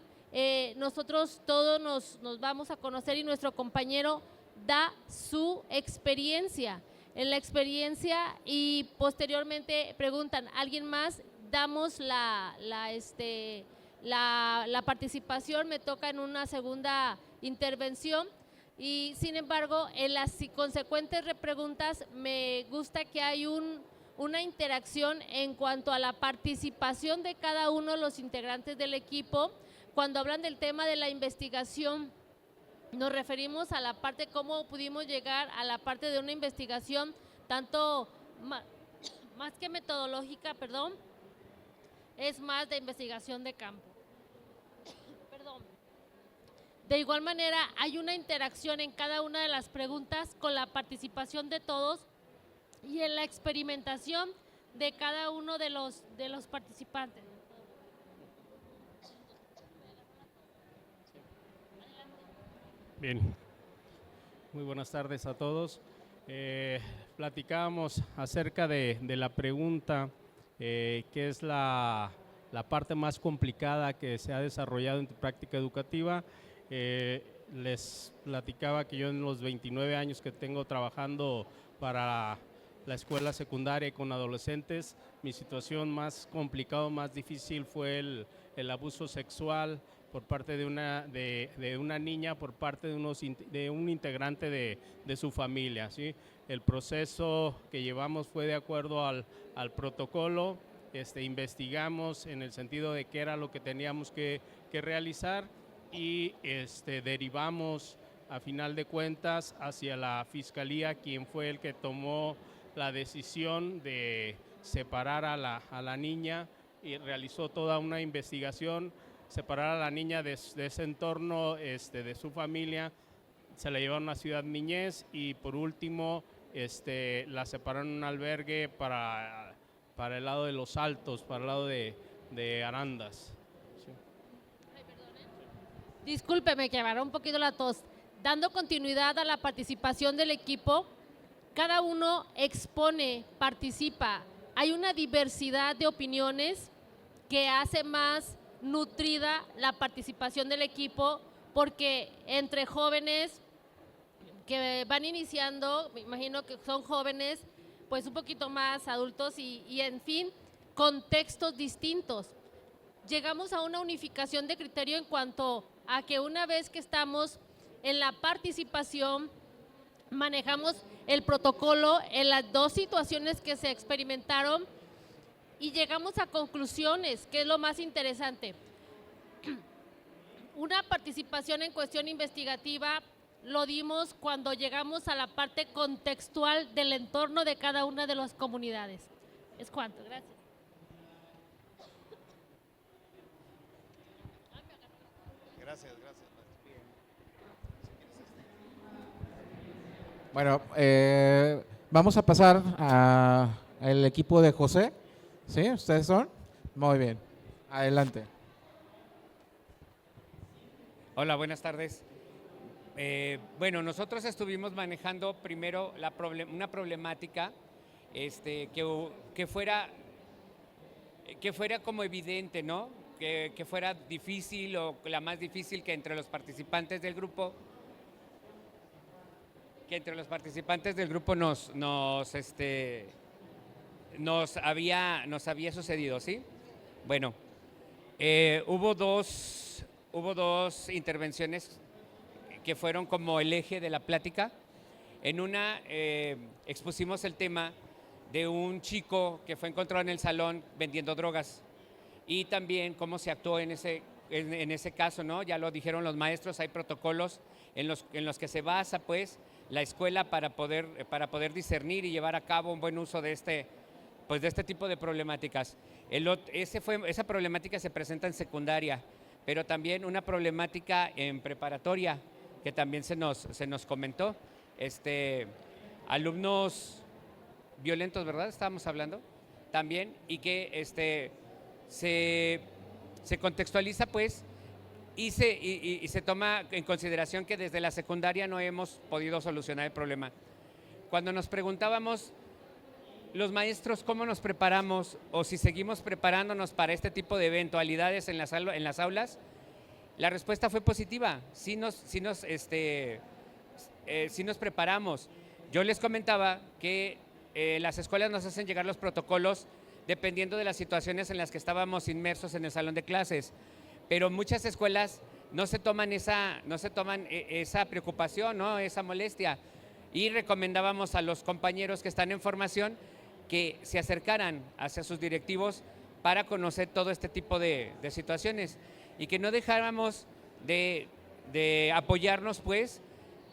nosotros todos nos vamos a conocer y nuestro compañero da su experiencia. En la experiencia y posteriormente preguntan, ¿alguien más? Damos la participación, me toca en una segunda intervención. Y sin embargo, en las consecuentes repreguntas me gusta que hay una interacción en cuanto a la participación de cada uno de los integrantes del equipo. Cuando hablan del tema de la investigación, nos referimos a la parte cómo pudimos llegar a la parte de una investigación tanto más que metodológica, perdón, es más de investigación de campo. Perdón. De igual manera, hay una interacción en cada una de las preguntas con la participación de todos y en la experimentación de cada uno de los participantes. Bien, muy buenas tardes a todos. Platicábamos acerca de la pregunta que es la parte más complicada que se ha desarrollado en tu práctica educativa. Les platicaba que yo en los 29 años que tengo trabajando para la escuela secundaria con adolescentes, mi situación más complicada, más difícil fue el abuso sexual por parte de una niña, por parte de un integrante de su familia, ¿sí? El proceso que llevamos fue de acuerdo al protocolo, investigamos en el sentido de qué era lo que teníamos que realizar y derivamos a final de cuentas hacia la fiscalía, quien fue el que tomó la decisión de separar a la niña y realizó toda una investigación, separar a la niña de ese entorno, de su familia, se la llevaron a una ciudad niñez y por último la separaron en un albergue para el lado de Los Altos, para el lado de Arandas. Sí. Discúlpeme que me agarró un poquito la tos. Dando continuidad a la participación del equipo, cada uno expone, participa. Hay una diversidad de opiniones que hace más nutrida la participación del equipo, porque entre jóvenes que van iniciando, me imagino que son jóvenes pues un poquito más adultos y en fin, contextos distintos. Llegamos a una unificación de criterio en cuanto a que una vez que estamos en la participación, manejamos el protocolo en las dos situaciones que se experimentaron y llegamos a conclusiones, que es lo más interesante. Una participación en cuestión investigativa lo dimos cuando llegamos a la parte contextual del entorno de cada una de las comunidades. Es cuanto, gracias. Gracias. Bueno, vamos a pasar al equipo de José. ¿Sí? ¿Ustedes son? Muy bien. Adelante. Hola, buenas tardes. Bueno, nosotros estuvimos manejando primero una problemática que fuera como evidente, ¿no? Que fuera difícil o la más difícil que entre los participantes del grupo, nos había sucedido, ¿sí? Bueno, hubo dos intervenciones que fueron como el eje de la plática. En una expusimos el tema de un chico que fue encontrado en el salón vendiendo drogas y también cómo se actuó en ese caso, ¿no? Ya lo dijeron los maestros, hay protocolos en los que se basa pues la escuela para poder discernir y llevar a cabo un buen uso de este tipo de problemáticas. Esa problemática se presenta en secundaria, pero también una problemática en preparatoria que también se nos comentó. Alumnos violentos, ¿verdad? Estábamos hablando también, y que se contextualiza pues y se toma en consideración que desde la secundaria no hemos podido solucionar el problema. Cuando nos preguntábamos los maestros cómo nos preparamos o si seguimos preparándonos para este tipo de eventualidades en las aulas, la respuesta fue positiva. Sí nos preparamos. Yo les comentaba que las escuelas nos hacen llegar los protocolos dependiendo de las situaciones en las que estábamos inmersos en el salón de clases, pero muchas escuelas no se toman esa preocupación, ¿no? Esa molestia, y recomendábamos a los compañeros que están en formación que se acercaran hacia sus directivos para conocer todo este tipo de situaciones y que no dejáramos de apoyarnos pues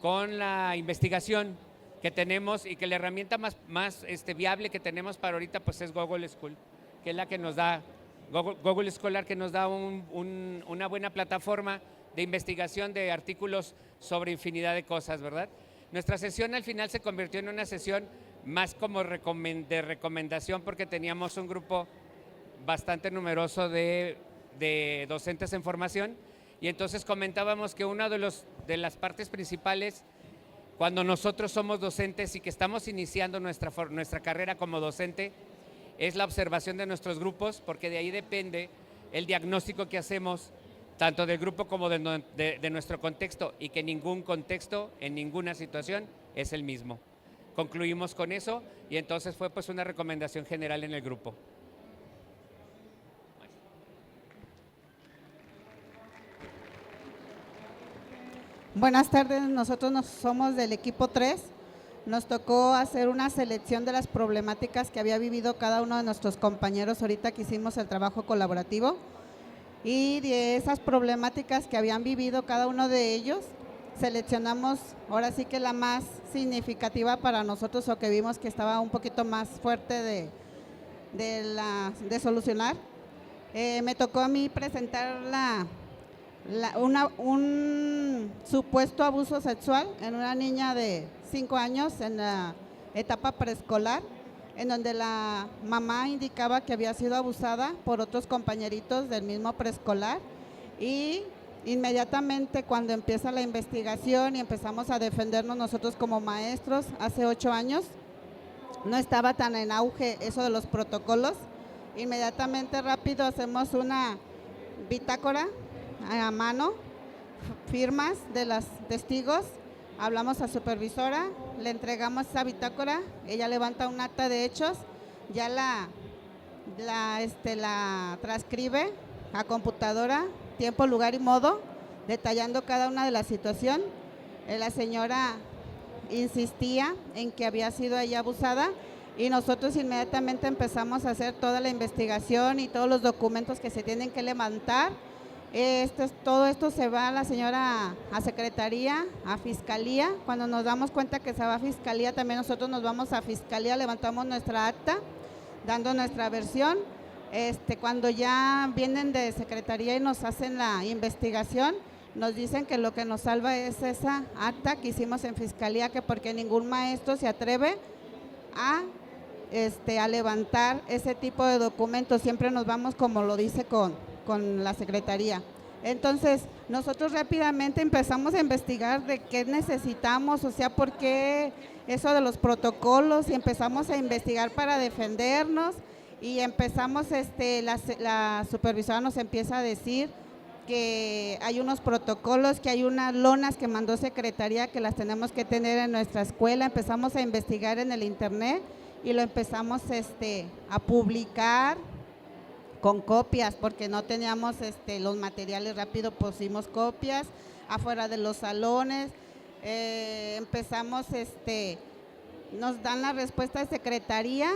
con la investigación que tenemos, y que la herramienta más viable que tenemos para ahorita pues es Google School, que es la que nos da Google Scholar, que nos da una buena plataforma investigación de artículos sobre infinidad de cosas, ¿verdad? Nuestra sesión al final se convirtió en una sesión más como de recomendación porque teníamos un grupo bastante numeroso de docentes en formación y entonces comentábamos que una de las partes principales cuando nosotros somos docentes y que estamos iniciando nuestra carrera como docente es la observación de nuestros grupos, porque de ahí depende el diagnóstico que hacemos tanto del grupo como de nuestro contexto, y que ningún contexto en ninguna situación es el mismo. Concluimos con eso y entonces fue pues una recomendación general en el grupo. Buenas tardes, nosotros somos del equipo 3. Nos tocó hacer una selección de las problemáticas que había vivido cada uno de nuestros compañeros ahorita que hicimos el trabajo colaborativo, y de esas problemáticas que habían vivido cada uno de ellos, seleccionamos ahora sí que la más significativa para nosotros o que vimos que estaba un poquito más fuerte de solucionar. Me tocó a mí presentar un supuesto abuso sexual en una niña de 5 años en la etapa preescolar, en donde la mamá indicaba que había sido abusada por otros compañeritos del mismo preescolar, y inmediatamente cuando empieza la investigación y empezamos a defendernos nosotros como maestros hace 8 años, no estaba tan en auge eso de los protocolos. Inmediatamente rápido hacemos una bitácora a mano, firmas de los testigos, hablamos a supervisora, le entregamos esa bitácora, ella levanta un acta de hechos, ya la transcribe a computadora, tiempo, lugar y modo, detallando cada una de la situación. La señora insistía en que había sido ella abusada y nosotros inmediatamente empezamos a hacer toda la investigación y todos los documentos que se tienen que levantar. Todo esto se va a la señora a secretaría, a fiscalía. Cuando nos damos cuenta que se va a fiscalía, también nosotros nos vamos a fiscalía, levantamos nuestra acta, dando nuestra versión. Cuando ya vienen de secretaría y nos hacen la investigación, nos dicen que lo que nos salva es esa acta que hicimos en fiscalía, que porque ningún maestro se atreve a levantar ese tipo de documentos. Siempre nos vamos como lo dice con la secretaría. Entonces, nosotros rápidamente empezamos a investigar de qué necesitamos, o sea, por qué eso de los protocolos, y empezamos a investigar para defendernos, y empezamos, la supervisora nos empieza a decir que hay unos protocolos, que hay unas lonas que mandó secretaría que las tenemos que tener en nuestra escuela. Empezamos a investigar en el internet y lo empezamos a publicar con copias, porque no teníamos los materiales rápido, pusimos copias afuera de los salones. Empezamos, nos dan la respuesta de secretaría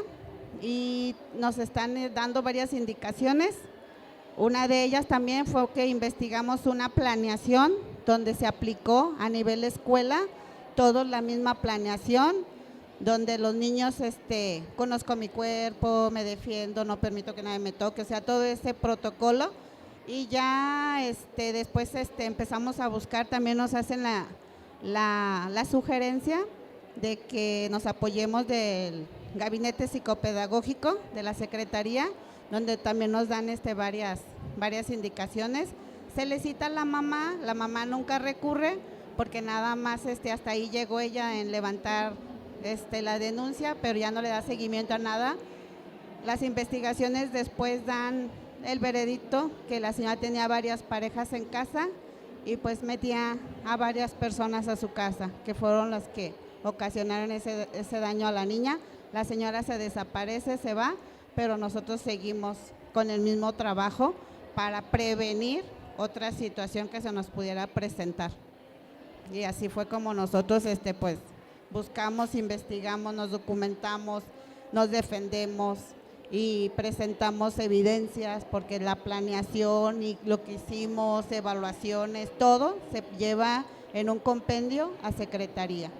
y nos están dando varias indicaciones. Una de ellas también fue que investigamos una planeación donde se aplicó a nivel escuela, toda la misma planeación, donde los niños, conozco mi cuerpo, me defiendo, no permito que nadie me toque, o sea, todo ese protocolo. Y ya después empezamos a buscar, también nos hacen la sugerencia de que nos apoyemos del gabinete psicopedagógico de la secretaría, donde también nos dan varias indicaciones. Se le cita a la mamá nunca recurre, porque nada más hasta ahí llegó ella en levantar la denuncia, pero ya no le da seguimiento a nada. Las investigaciones después dan el veredicto que la señora tenía varias parejas en casa y pues metía a varias personas a su casa, que fueron las que ocasionaron ese daño a la niña. La señora se desaparece, se va, pero nosotros seguimos con el mismo trabajo para prevenir otra situación que se nos pudiera presentar. Y así fue como nosotros pues buscamos, investigamos, nos documentamos, nos defendemos y presentamos evidencias, porque la planeación y lo que hicimos, evaluaciones, todo se lleva en un compendio a secretaría.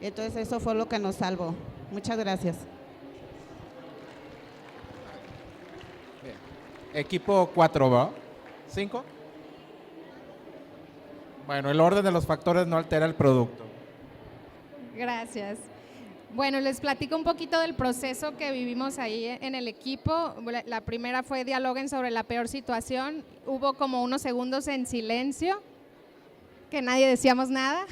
Entonces eso fue lo que nos salvó. Muchas gracias. Bien. Equipo 4, ¿va? 5. Bueno, el orden de los factores no altera el producto. Gracias. Bueno, les platico un poquito del proceso que vivimos ahí en el equipo. La primera fue dialoguen sobre la peor situación. Hubo como unos segundos en silencio, que nadie decíamos nada.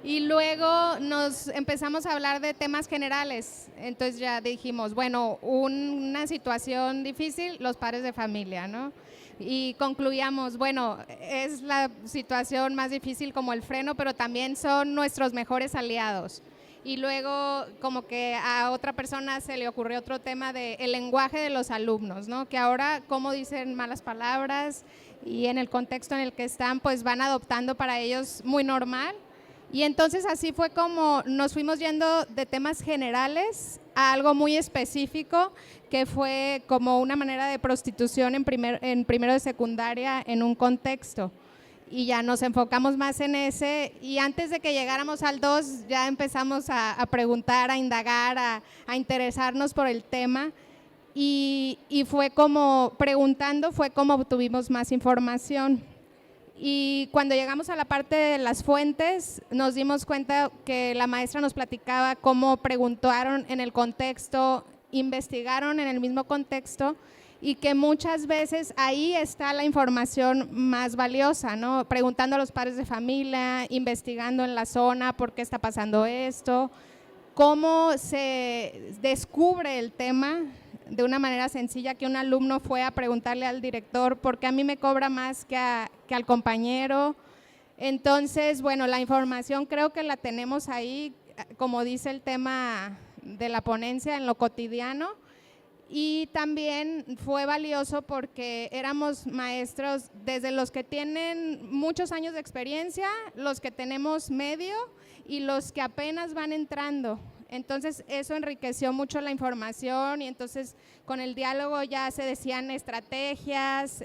Y luego nos empezamos a hablar de temas generales. Entonces ya dijimos, bueno, una situación difícil, los padres de familia, ¿no? Y concluíamos, bueno, es la situación más difícil como el freno, pero también son nuestros mejores aliados. Y luego como que a otra persona se le ocurrió otro tema de el lenguaje de los alumnos, ¿no? Que ahora cómo dicen malas palabras y en el contexto en el que están, pues van adoptando para ellos muy normal. Y entonces así fue como nos fuimos yendo de temas generales a algo muy específico, que fue como una manera de prostitución en primero de secundaria en un contexto. Y ya nos enfocamos más en ese, y antes de que llegáramos al 2 ya empezamos a preguntar, a indagar, a interesarnos por el tema, y fue como preguntando, fue como obtuvimos más información. Y cuando llegamos a la parte de las fuentes, nos dimos cuenta que la maestra nos platicaba cómo preguntaron en el contexto, investigaron en el mismo contexto, y que muchas veces ahí está la información más valiosa, ¿no? Preguntando a los padres de familia, investigando en la zona por qué está pasando esto, cómo se descubre el tema de una manera sencilla, que un alumno fue a preguntarle al director por qué a mí me cobra más que al compañero. Entonces, bueno, la información creo que la tenemos ahí, como dice el tema de la ponencia, en lo cotidiano. Y también fue valioso porque éramos maestros desde los que tienen muchos años de experiencia, los que tenemos medio y los que apenas van entrando. Entonces eso enriqueció mucho la información, y entonces con el diálogo ya se decían estrategias,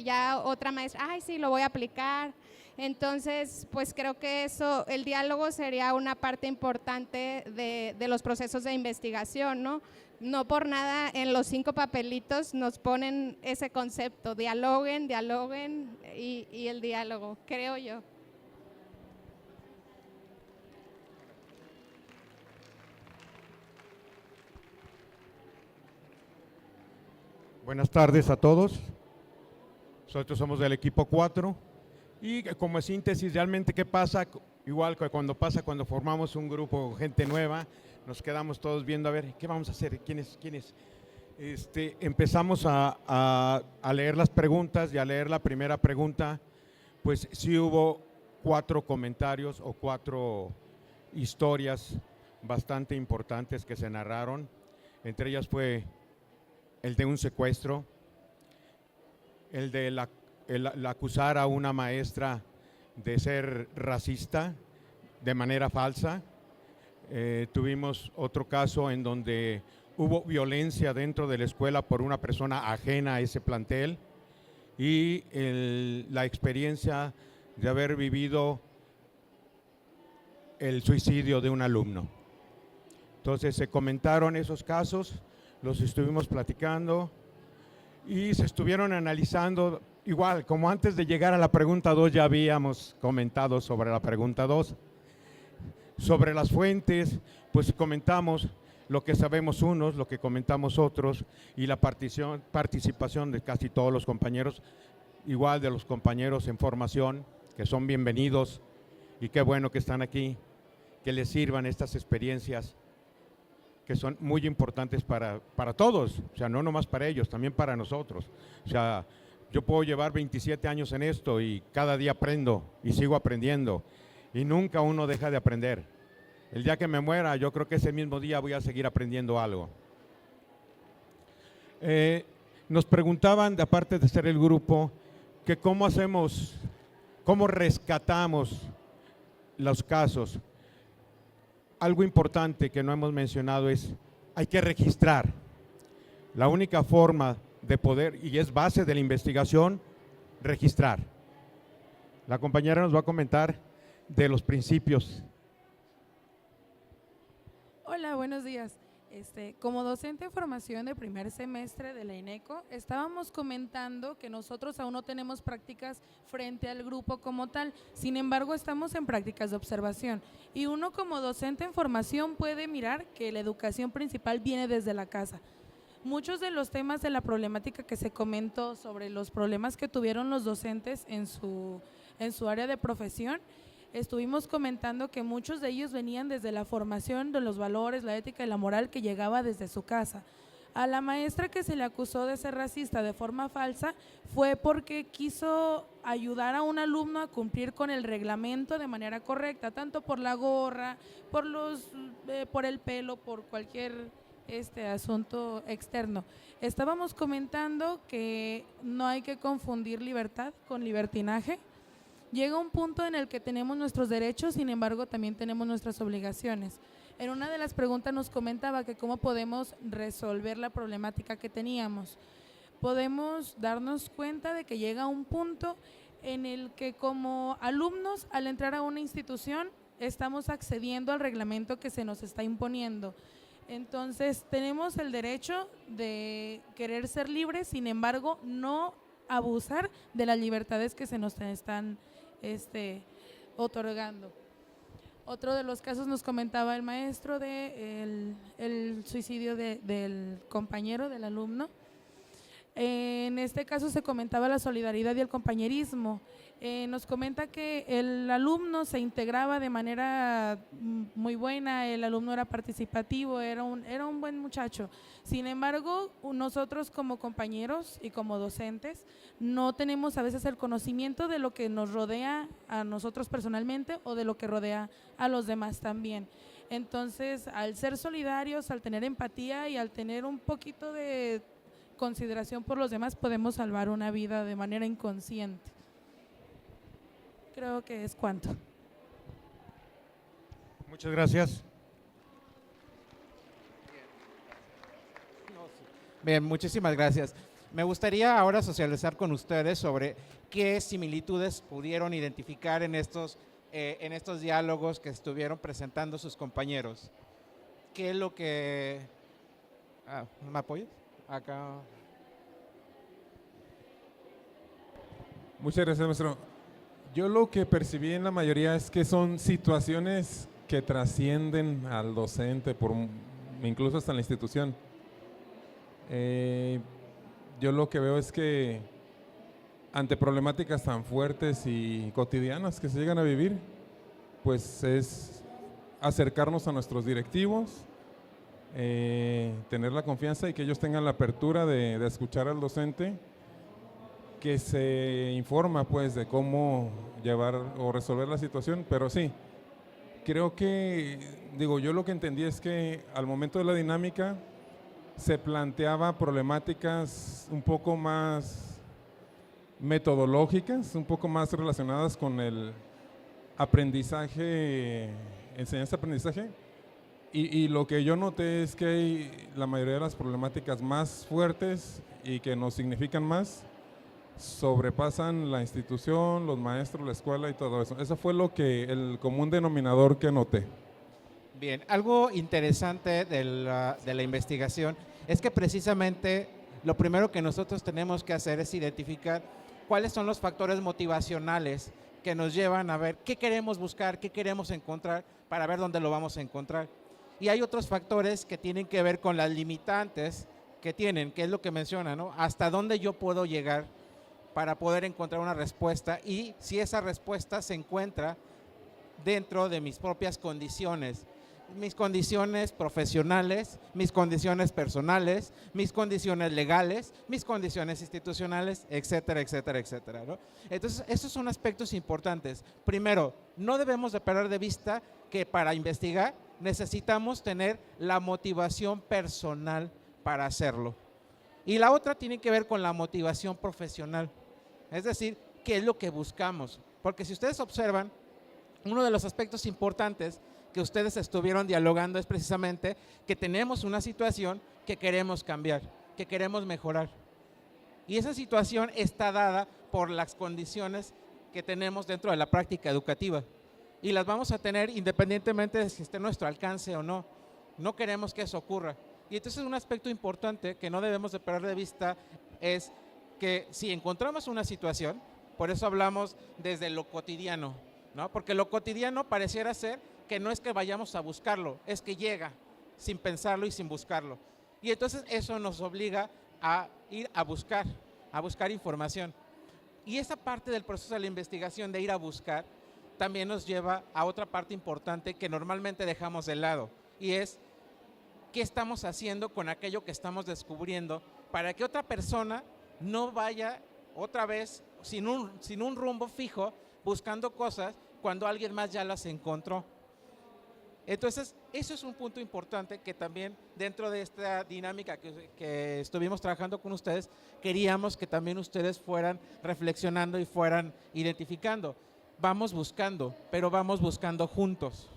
ya otra maestra, ay sí, lo voy a aplicar. Entonces pues creo que eso, el diálogo sería una parte importante de los procesos de investigación, ¿no? No por nada en los 5 papelitos nos ponen ese concepto, dialoguen y el diálogo, creo yo. Buenas tardes a todos. Nosotros somos del equipo 4 y como síntesis, realmente qué pasa, igual que cuando formamos un grupo, gente nueva, nos quedamos todos viendo a ver qué vamos a hacer, quiénes. Empezamos a leer las preguntas, y a leer la primera pregunta, pues sí hubo 4 comentarios o 4 historias bastante importantes que se narraron. Entre ellas fue el de un secuestro, el de la acusar a una maestra de ser racista de manera falsa. Tuvimos otro caso en donde hubo violencia dentro de la escuela por una persona ajena a ese plantel, y la experiencia de haber vivido el suicidio de un alumno. Entonces se comentaron esos casos, los estuvimos platicando y se estuvieron analizando, igual como antes de llegar a la pregunta 2 ya habíamos comentado sobre la pregunta 2. Sobre las fuentes, pues comentamos lo que sabemos unos, lo que comentamos otros, y la participación de casi todos los compañeros, igual de los compañeros en formación, que son bienvenidos, y qué bueno que están aquí, que les sirvan estas experiencias que son muy importantes para todos, o sea, no nomás para ellos, también para nosotros. O sea, yo puedo llevar 27 años en esto y cada día aprendo y sigo aprendiendo, y nunca uno deja de aprender. El día que me muera, yo creo que ese mismo día voy a seguir aprendiendo algo. Nos preguntaban, aparte de ser el grupo, que cómo hacemos, cómo rescatamos los casos. Algo importante que no hemos mencionado es, hay que registrar. La única forma de poder, y es base de la investigación, registrar. La compañera nos va a comentar de los principios. Hola, buenos días. Como docente de formación de primer semestre de la INECO, estábamos comentando que nosotros aún no tenemos prácticas frente al grupo como tal, sin embargo estamos en prácticas de observación y uno como docente en formación puede mirar que la educación principal viene desde la casa. Muchos de los temas de la problemática que se comentó sobre los problemas que tuvieron los docentes en su área de profesión, estuvimos comentando que muchos de ellos venían desde la formación de los valores, la ética y la moral que llegaba desde su casa. A la maestra que se le acusó de ser racista de forma falsa fue porque quiso ayudar a un alumno a cumplir con el reglamento de manera correcta, tanto por la gorra, por el pelo, por cualquier asunto externo. Estábamos comentando que no hay que confundir libertad con libertinaje. Llega un punto en el que tenemos nuestros derechos, sin embargo también tenemos nuestras obligaciones. En una de las preguntas nos comentaba que cómo podemos resolver la problemática que teníamos. Podemos darnos cuenta de que llega un punto en el que como alumnos al entrar a una institución estamos accediendo al reglamento que se nos está imponiendo. Entonces tenemos el derecho de querer ser libres, sin embargo no abusar de las libertades que se nos están otorgando. Otro de los casos nos comentaba el maestro de el suicidio del compañero, del alumno. En este caso se comentaba la solidaridad y el compañerismo. Nos comenta que el alumno se integraba de manera muy buena, el alumno era participativo, era un buen muchacho. Sin embargo, nosotros como compañeros y como docentes no tenemos a veces el conocimiento de lo que nos rodea a nosotros personalmente o de lo que rodea a los demás también. Entonces, al ser solidarios, al tener empatía y al tener un poquito de consideración por los demás, podemos salvar una vida de manera inconsciente. Creo que es cuanto. Muchas gracias. Bien, muchísimas gracias. Me gustaría ahora socializar con ustedes sobre qué similitudes pudieron identificar en estos diálogos que estuvieron presentando sus compañeros. ¿Qué es lo que… ¿me apoyas? Acá. Muchas gracias, maestro. Yo lo que percibí en la mayoría es que son situaciones que trascienden al docente, incluso hasta la institución. Yo lo que veo es que ante problemáticas tan fuertes y cotidianas que se llegan a vivir, pues es acercarnos a nuestros directivos, tener la confianza y que ellos tengan la apertura de escuchar al docente, que se informa pues de cómo llevar o resolver la situación, pero sí, creo que, yo lo que entendí es que al momento de la dinámica se planteaba problemáticas un poco más metodológicas, un poco más relacionadas con el aprendizaje, enseñanza-aprendizaje, y lo que yo noté es que la mayoría de las problemáticas más fuertes y que nos significan más sobrepasan la institución, los maestros, la escuela y todo eso. Eso fue el común denominador que noté. Bien, algo interesante de la investigación es que precisamente lo primero que nosotros tenemos que hacer es identificar cuáles son los factores motivacionales que nos llevan a ver qué queremos buscar, qué queremos encontrar, para ver dónde lo vamos a encontrar. Y hay otros factores que tienen que ver con las limitantes que tienen, que es lo que menciona, ¿no? Hasta dónde yo puedo llegar para poder encontrar una respuesta, y si esa respuesta se encuentra dentro de mis propias condiciones, mis condiciones profesionales, mis condiciones personales, mis condiciones legales, mis condiciones institucionales, etcétera, etcétera, etcétera, ¿no? Entonces, estos son aspectos importantes. Primero, no debemos de perder de vista que para investigar necesitamos tener la motivación personal para hacerlo. Y la otra tiene que ver con la motivación profesional, es decir, qué es lo que buscamos. Porque si ustedes observan, uno de los aspectos importantes que ustedes estuvieron dialogando es precisamente que tenemos una situación que queremos cambiar, que queremos mejorar. Y esa situación está dada por las condiciones que tenemos dentro de la práctica educativa. Y las vamos a tener independientemente de si esté a nuestro alcance o no. No queremos que eso ocurra. Y entonces un aspecto importante que no debemos de perder de vista es que si encontramos una situación, por eso hablamos desde lo cotidiano, ¿no? Porque lo cotidiano pareciera ser que no es que vayamos a buscarlo, es que llega sin pensarlo y sin buscarlo. Y entonces eso nos obliga a ir a buscar información. Y esa parte del proceso de la investigación, de ir a buscar, también nos lleva a otra parte importante que normalmente dejamos de lado, y es qué estamos haciendo con aquello que estamos descubriendo para que otra persona no vaya otra vez sin un rumbo fijo buscando cosas cuando alguien más ya las encontró. Entonces, eso es un punto importante que también dentro de esta dinámica que estuvimos trabajando con ustedes, queríamos que también ustedes fueran reflexionando y fueran identificando. Vamos buscando, pero vamos buscando juntos.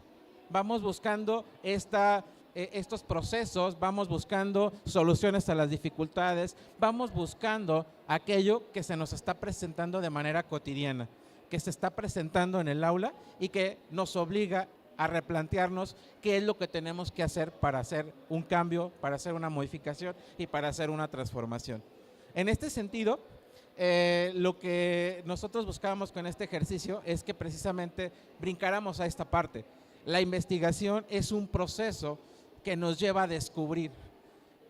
Vamos buscando estos procesos, vamos buscando soluciones a las dificultades, vamos buscando aquello que se nos está presentando de manera cotidiana, que se está presentando en el aula y que nos obliga a replantearnos qué es lo que tenemos que hacer para hacer un cambio, para hacer una modificación y para hacer una transformación. En este sentido, lo que nosotros buscábamos con este ejercicio es que precisamente brincáramos a esta parte. La investigación es un proceso que nos lleva a descubrir,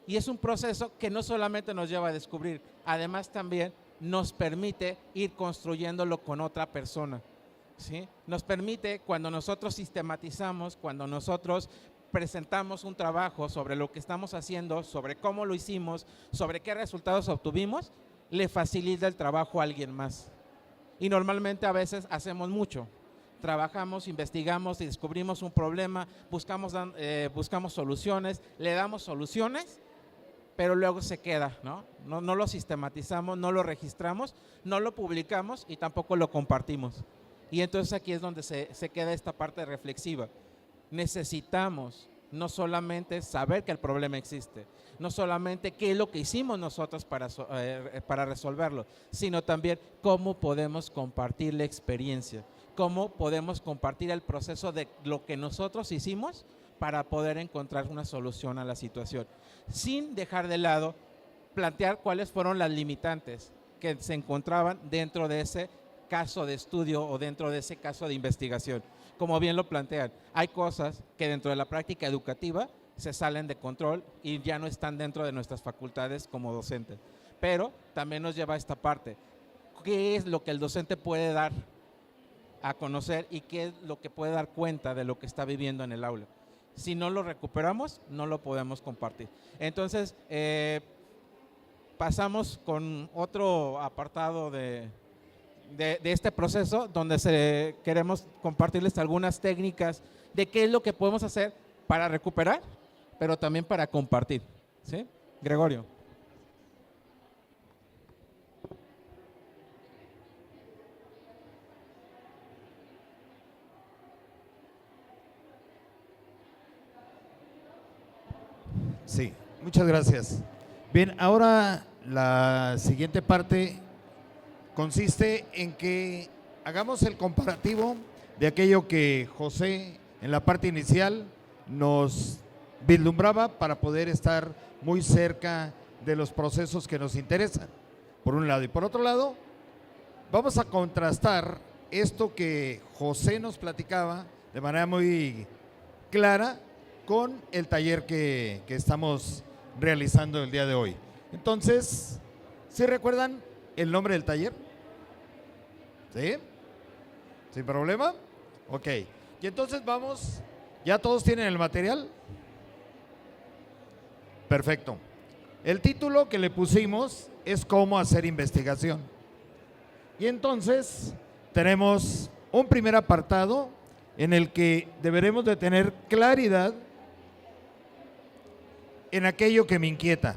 y es un proceso que no solamente nos lleva a descubrir, además también nos permite ir construyéndolo con otra persona, ¿sí? Nos permite, cuando nosotros sistematizamos, cuando nosotros presentamos un trabajo sobre lo que estamos haciendo, sobre cómo lo hicimos, sobre qué resultados obtuvimos, le facilita el trabajo a alguien más. Y normalmente a veces hacemos mucho. Trabajamos, investigamos y descubrimos un problema, buscamos soluciones, le damos soluciones, pero luego se queda, ¿no? No lo sistematizamos, no lo registramos, no lo publicamos y tampoco lo compartimos. Y entonces aquí es donde se queda esta parte reflexiva. Necesitamos no solamente saber que el problema existe, no solamente qué es lo que hicimos nosotros para resolverlo, sino también cómo podemos compartir la experiencia, cómo podemos compartir el proceso de lo que nosotros hicimos para poder encontrar una solución a la situación, sin dejar de lado plantear cuáles fueron las limitantes que se encontraban dentro de ese caso de estudio o dentro de ese caso de investigación. Como bien lo plantean, hay cosas que dentro de la práctica educativa se salen de control y ya no están dentro de nuestras facultades como docentes. Pero también nos lleva a esta parte. ¿Qué es lo que el docente puede dar a conocer y qué es lo que puede dar cuenta de lo que está viviendo en el aula? Si no lo recuperamos, no lo podemos compartir. Entonces, pasamos con otro apartado de este proceso, donde queremos compartirles algunas técnicas de qué es lo que podemos hacer para recuperar, pero también para compartir, ¿sí? Gregorio. Sí, muchas gracias. Bien, ahora la siguiente parte consiste en que hagamos el comparativo de aquello que José en la parte inicial nos vislumbraba para poder estar muy cerca de los procesos que nos interesan, por un lado. Y por otro lado, vamos a contrastar esto que José nos platicaba de manera muy clara con el taller que estamos realizando el día de hoy. Entonces, ¿sí recuerdan el nombre del taller? ¿Sí? ¿Sin problema? Ok. Y entonces vamos, ¿ya todos tienen el material? Perfecto. El título que le pusimos es cómo hacer investigación. Y entonces tenemos un primer apartado en el que deberemos de tener claridad en aquello que me inquieta.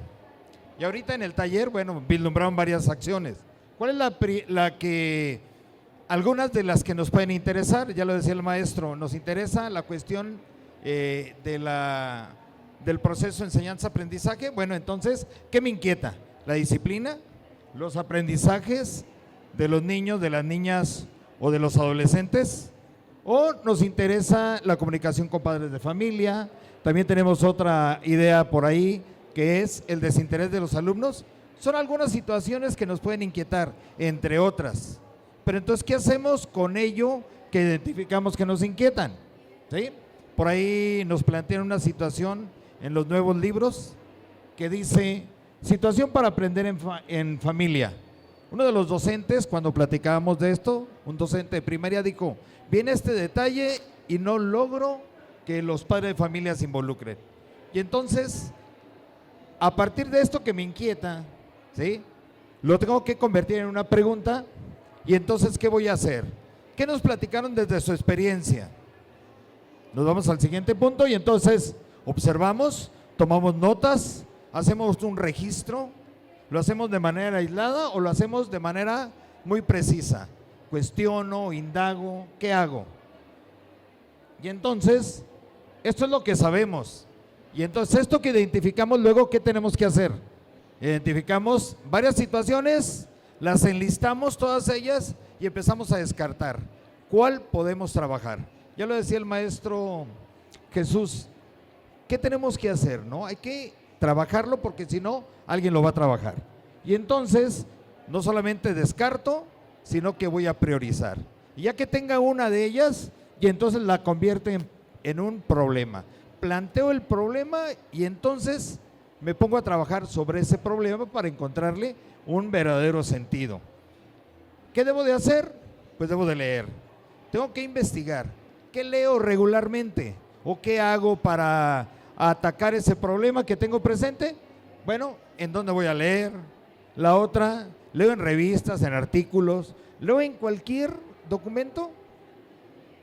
Y ahorita en el taller, bueno, vislumbraron varias acciones. ¿Cuál es la que, algunas de las que nos pueden interesar? Ya lo decía el maestro, nos interesa la cuestión del proceso de enseñanza-aprendizaje. Bueno, entonces, ¿qué me inquieta? La disciplina, los aprendizajes de los niños, de las niñas o de los adolescentes, O nos interesa la comunicación con padres de familia. También tenemos otra idea por ahí, que es el desinterés de los alumnos. Son algunas situaciones que nos pueden inquietar, entre otras. Pero entonces, ¿qué hacemos con ello que identificamos que nos inquietan? ¿Sí? Por ahí nos plantean una situación en los nuevos libros que dice, situación para aprender en familia. Uno de los docentes, cuando platicábamos de esto, un docente de primaria dijo, viene este detalle y no logro que los padres de familia se involucren. Y entonces, a partir de esto que me inquieta, ¿sí?, lo tengo que convertir en una pregunta. Y entonces, ¿qué voy a hacer? ¿Qué nos platicaron desde su experiencia? Nos vamos al siguiente punto y entonces observamos, tomamos notas, hacemos un registro. ¿Lo hacemos de manera aislada o lo hacemos de manera muy precisa? Cuestiono, indago, ¿qué hago? Y entonces, esto es lo que sabemos. Y entonces, esto que identificamos luego, ¿qué tenemos que hacer? Identificamos varias situaciones, las enlistamos todas ellas y empezamos a descartar. ¿Cuál podemos trabajar? Ya lo decía el maestro Jesús, ¿qué tenemos que hacer? ¿No? Hay que trabajarlo porque si no, alguien lo va a trabajar. Y entonces, no solamente descarto, sino que voy a priorizar. Y ya que tenga una de ellas, y entonces la convierto en un problema. Planteo el problema y entonces me pongo a trabajar sobre ese problema para encontrarle un verdadero sentido. ¿Qué debo de hacer? Pues debo de leer. Tengo que investigar. ¿Qué leo regularmente? ¿O qué hago para atacar ese problema que tengo presente? Bueno, ¿en dónde voy a leer? La otra, leo en revistas, en artículos, leo en cualquier documento.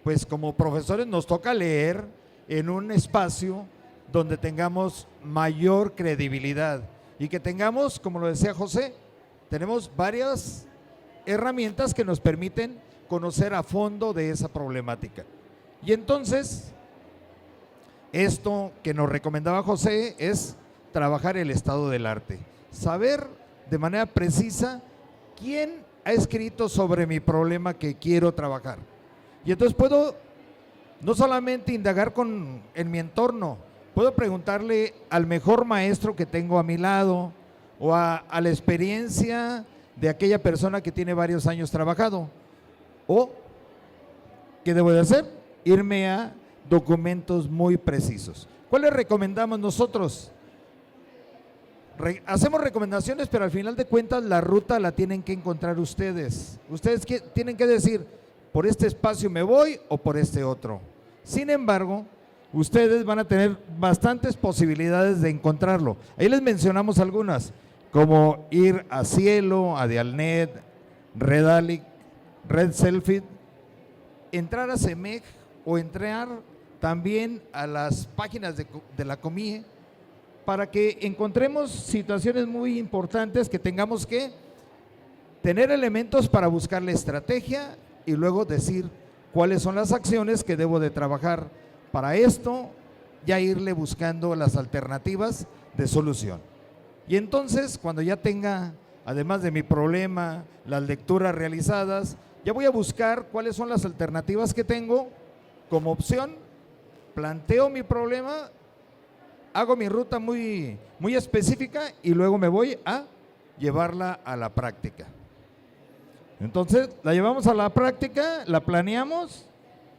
Pues como profesores nos toca leer en un espacio donde tengamos mayor credibilidad y que tengamos, como lo decía José, tenemos varias herramientas que nos permiten conocer a fondo de esa problemática. Y entonces, esto que nos recomendaba José es trabajar el estado del arte, saber de manera precisa quién ha escrito sobre mi problema que quiero trabajar. Y entonces puedo no solamente indagar en mi entorno, puedo preguntarle al mejor maestro que tengo a mi lado o a la experiencia de aquella persona que tiene varios años trabajado. O, ¿qué debo de hacer? Irme a documentos muy precisos. ¿Cuáles recomendamos nosotros? Hacemos recomendaciones, pero al final de cuentas la ruta la tienen que encontrar ustedes. Ustedes tienen que decir, por este espacio me voy o por este otro. Sin embargo, ustedes van a tener bastantes posibilidades de encontrarlo. Ahí les mencionamos algunas, como ir a Cielo, a Dialnet, Redalic, Red Selfie, entrar a CEMEG o entrar también a las páginas de la COMIE para que encontremos situaciones muy importantes que tengamos que tener elementos para buscar la estrategia y luego decir cuáles son las acciones que debo de trabajar para esto, ya irle buscando las alternativas de solución. Y entonces, cuando ya tenga, además de mi problema, las lecturas realizadas, ya voy a buscar cuáles son las alternativas que tengo como opción, planteo mi problema, hago mi ruta muy específica y luego me voy a llevarla a la práctica. Entonces, la llevamos a la práctica, la planeamos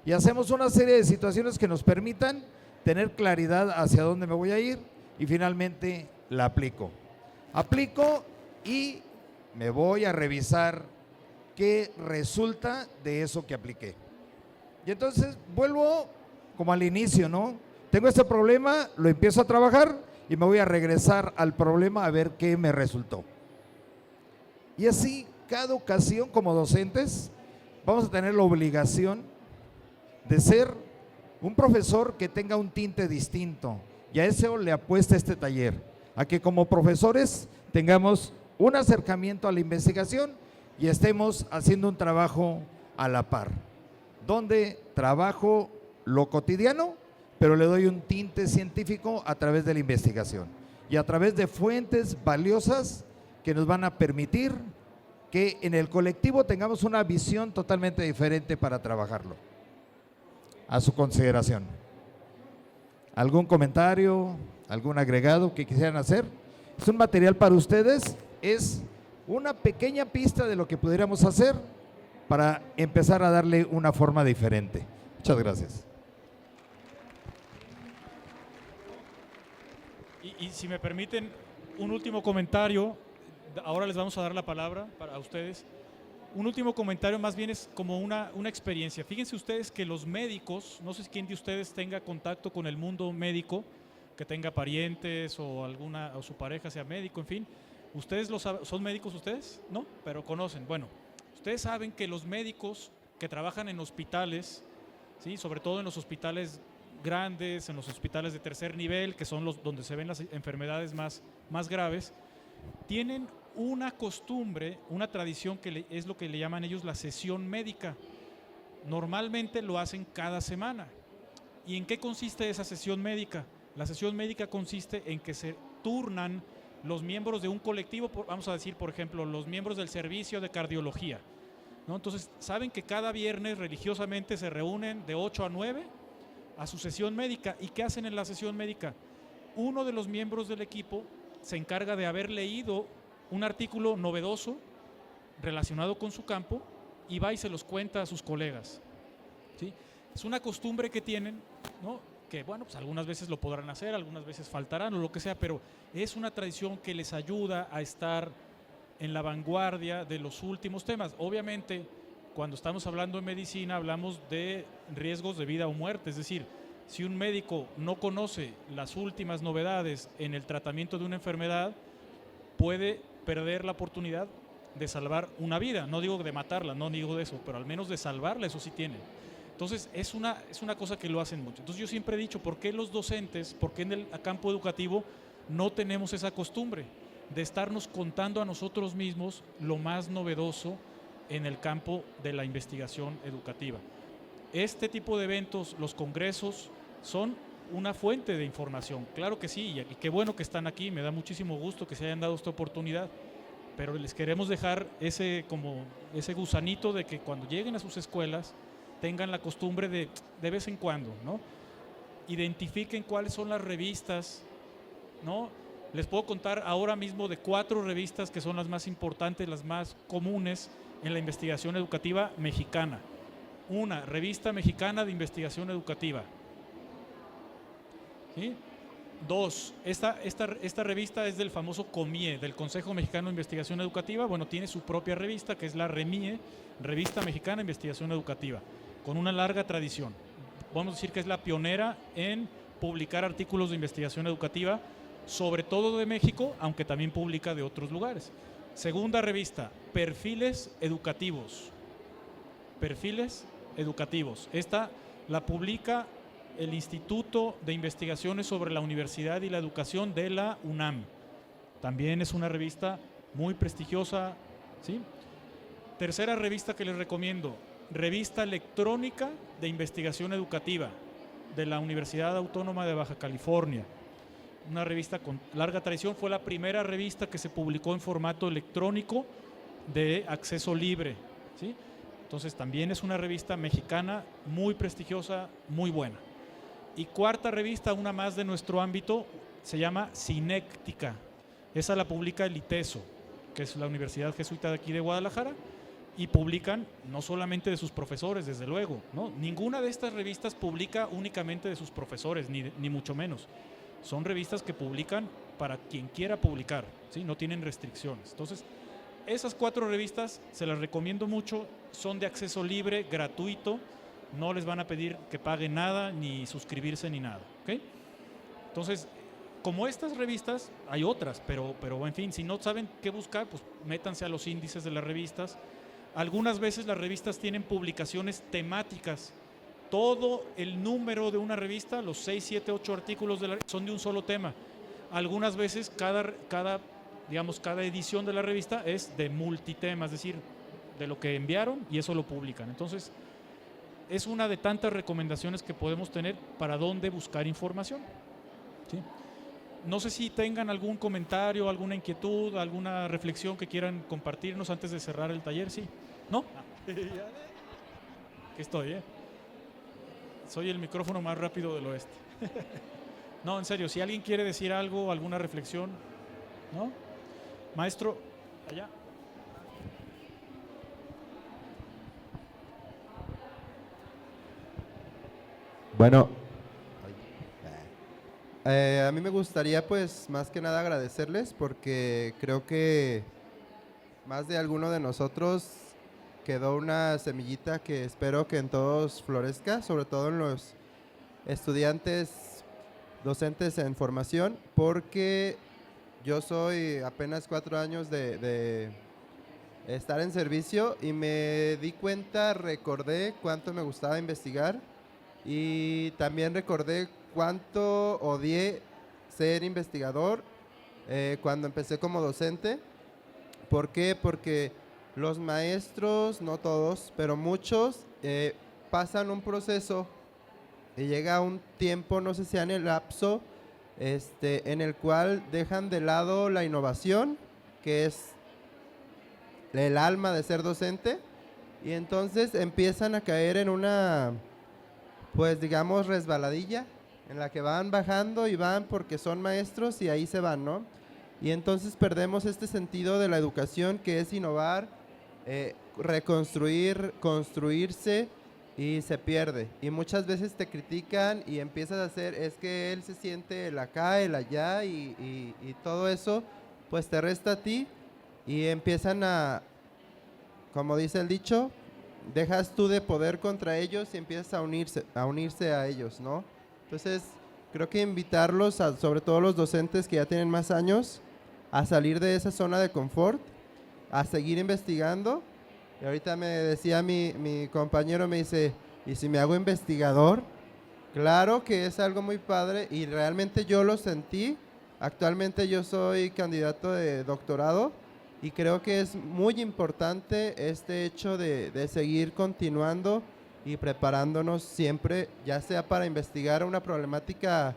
y hacemos una serie de situaciones que nos permitan tener claridad hacia dónde me voy a ir y finalmente la aplico. Aplico y me voy a revisar qué resulta de eso que apliqué. Y entonces vuelvo como al inicio, ¿no? Tengo este problema, lo empiezo a trabajar y me voy a regresar al problema a ver qué me resultó. Y así, cada ocasión como docentes, vamos a tener la obligación de ser un profesor que tenga un tinte distinto. Y a eso le apuesta este taller, a que como profesores tengamos un acercamiento a la investigación y estemos haciendo un trabajo a la par, donde trabajo lo cotidiano, pero le doy un tinte científico a través de la investigación y a través de fuentes valiosas que nos van a permitir que en el colectivo tengamos una visión totalmente diferente para trabajarlo. a su consideración. ¿Algún comentario, algún agregado que quisieran hacer? Es un material para ustedes, es una pequeña pista de lo que pudiéramos hacer para empezar a darle una forma diferente. Muchas gracias. Y si me permiten, un último comentario, ahora les vamos a dar la palabra a ustedes. Un último comentario más bien es como una experiencia. Fíjense ustedes que los médicos, no sé quién de ustedes tenga contacto con el mundo médico, que tenga parientes o o su pareja sea médico, en fin. ¿Ustedes son médicos ustedes? ¿No? Pero conocen. Bueno, ustedes saben que los médicos que trabajan en hospitales, ¿sí? Sobre todo en los hospitales grandes, en los hospitales de tercer nivel, que son los donde se ven las enfermedades más graves, tienen una costumbre, una tradición que es lo que le llaman ellos la sesión médica. Normalmente lo hacen cada semana. ¿Y en qué consiste esa sesión médica? La sesión médica consiste en que se turnan los miembros de un colectivo, vamos a decir, por ejemplo, los miembros del servicio de cardiología, ¿no? Entonces, saben que cada viernes religiosamente se reúnen de 8 a 9 a su sesión médica. ¿Y qué hacen en la sesión médica? Uno de los miembros del equipo se encarga de haber leído un artículo novedoso relacionado con su campo y va y se los cuenta a sus colegas, ¿sí? Es una costumbre que tienen, ¿no? Que bueno, pues algunas veces lo podrán hacer, algunas veces faltarán o lo que sea, pero es una tradición que les ayuda a estar en la vanguardia de los últimos temas. Obviamente, cuando estamos hablando de medicina, hablamos de riesgos de vida o muerte, es decir, si un médico no conoce las últimas novedades en el tratamiento de una enfermedad, puede perder la oportunidad de salvar una vida. No digo de matarla, no digo de eso, pero al menos de salvarla, eso sí tienen. Entonces, es una cosa que lo hacen mucho. Entonces, yo siempre he dicho, ¿por qué los docentes, por qué en el campo educativo no tenemos esa costumbre de estarnos contando a nosotros mismos lo más novedoso en el campo de la investigación educativa? Este tipo de eventos, los congresos, son una fuente de información. Claro que sí, y qué bueno que están aquí, me da muchísimo gusto que se hayan dado esta oportunidad, pero les queremos dejar ese gusanito de que cuando lleguen a sus escuelas tengan la costumbre de vez en cuando, ¿no? Identifiquen cuáles son las revistas, ¿no? Les puedo contar ahora mismo de 4 revistas que son las más importantes, las más comunes en la investigación educativa mexicana. Una, Revista Mexicana de Investigación Educativa. ¿Sí? 2, esta revista es del famoso COMIE, del Consejo Mexicano de Investigación Educativa. Bueno, tiene su propia revista, que es la REMIE, Revista Mexicana de Investigación Educativa, con una larga tradición. Vamos a decir que es la pionera en publicar artículos de investigación educativa, sobre todo de México, aunque también publica de otros lugares. Segunda revista, Perfiles Educativos. Perfiles Educativos. Esta la publica el Instituto de Investigaciones sobre la Universidad y la Educación de la UNAM. También es una revista muy prestigiosa, ¿sí? Tercera revista que les recomiendo, Revista Electrónica de Investigación Educativa de la Universidad Autónoma de Baja California. Una revista con larga tradición, fue la primera revista que se publicó en formato electrónico de acceso libre, ¿sí? Entonces también es una revista mexicana muy prestigiosa, muy buena. Y cuarta revista, una más de nuestro ámbito, se llama Cinéctica. Esa la publica el ITESO, que es la Universidad Jesuita de aquí de Guadalajara, y publican no solamente de sus profesores, desde luego, ¿no? Ninguna de estas revistas publica únicamente de sus profesores, ni mucho menos. Son revistas que publican para quien quiera publicar, ¿sí? No tienen restricciones. Entonces, esas 4 revistas se las recomiendo mucho, son de acceso libre, gratuito, no les van a pedir que paguen nada, ni suscribirse, ni nada, ¿ok? Entonces, como estas revistas, hay otras, pero en fin, si no saben qué buscar, pues métanse a los índices de las revistas. Algunas veces las revistas tienen publicaciones temáticas. Todo el número de una revista, los 6, 7, 8 artículos son de un solo tema. Algunas veces cada edición de la revista es de multitema, es decir, de lo que enviaron y eso lo publican. Entonces, es una de tantas recomendaciones que podemos tener para dónde buscar información, ¿sí? No sé si tengan algún comentario, alguna inquietud, alguna reflexión que quieran compartirnos antes de cerrar el taller, ¿sí? ¿No? Aquí estoy, ¿eh? Soy el micrófono más rápido del oeste. No, en serio, si alguien quiere decir algo, alguna reflexión, ¿no? Maestro, allá. Bueno, a mí me gustaría pues más que nada agradecerles porque creo que más de alguno de nosotros quedó una semillita que espero que en todos florezca, sobre todo en los estudiantes docentes en formación, porque yo soy apenas 4 años de estar en servicio y me di cuenta, recordé cuánto me gustaba investigar y también recordé cuánto odié ser investigador cuando empecé como docente. ¿Por qué? Porque los maestros, no todos, pero muchos, pasan un proceso y llega un tiempo, no sé si en el lapso, en el cual dejan de lado la innovación, que es el alma de ser docente, y entonces empiezan a caer en una, pues digamos, resbaladilla, en la que van bajando y van porque son maestros y ahí se van, ¿no? Y entonces perdemos este sentido de la educación que es innovar, reconstruir, construirse, y se pierde. Y muchas veces te critican y empiezas a hacer, es que él se siente el acá, el allá y todo eso, pues te resta a ti y empiezan a, como dice el dicho, dejas tú de poder contra ellos y empiezas a unirse a ellos, ¿no? Entonces, creo que invitarlos, sobre todo los docentes que ya tienen más años, a salir de esa zona de confort, a seguir investigando. Y ahorita me decía mi compañero, me dice, ¿y si me hago investigador? Claro que es algo muy padre y realmente yo lo sentí. Actualmente yo soy candidato de doctorado y creo que es muy importante este hecho de seguir continuando y preparándonos siempre, ya sea para investigar una problemática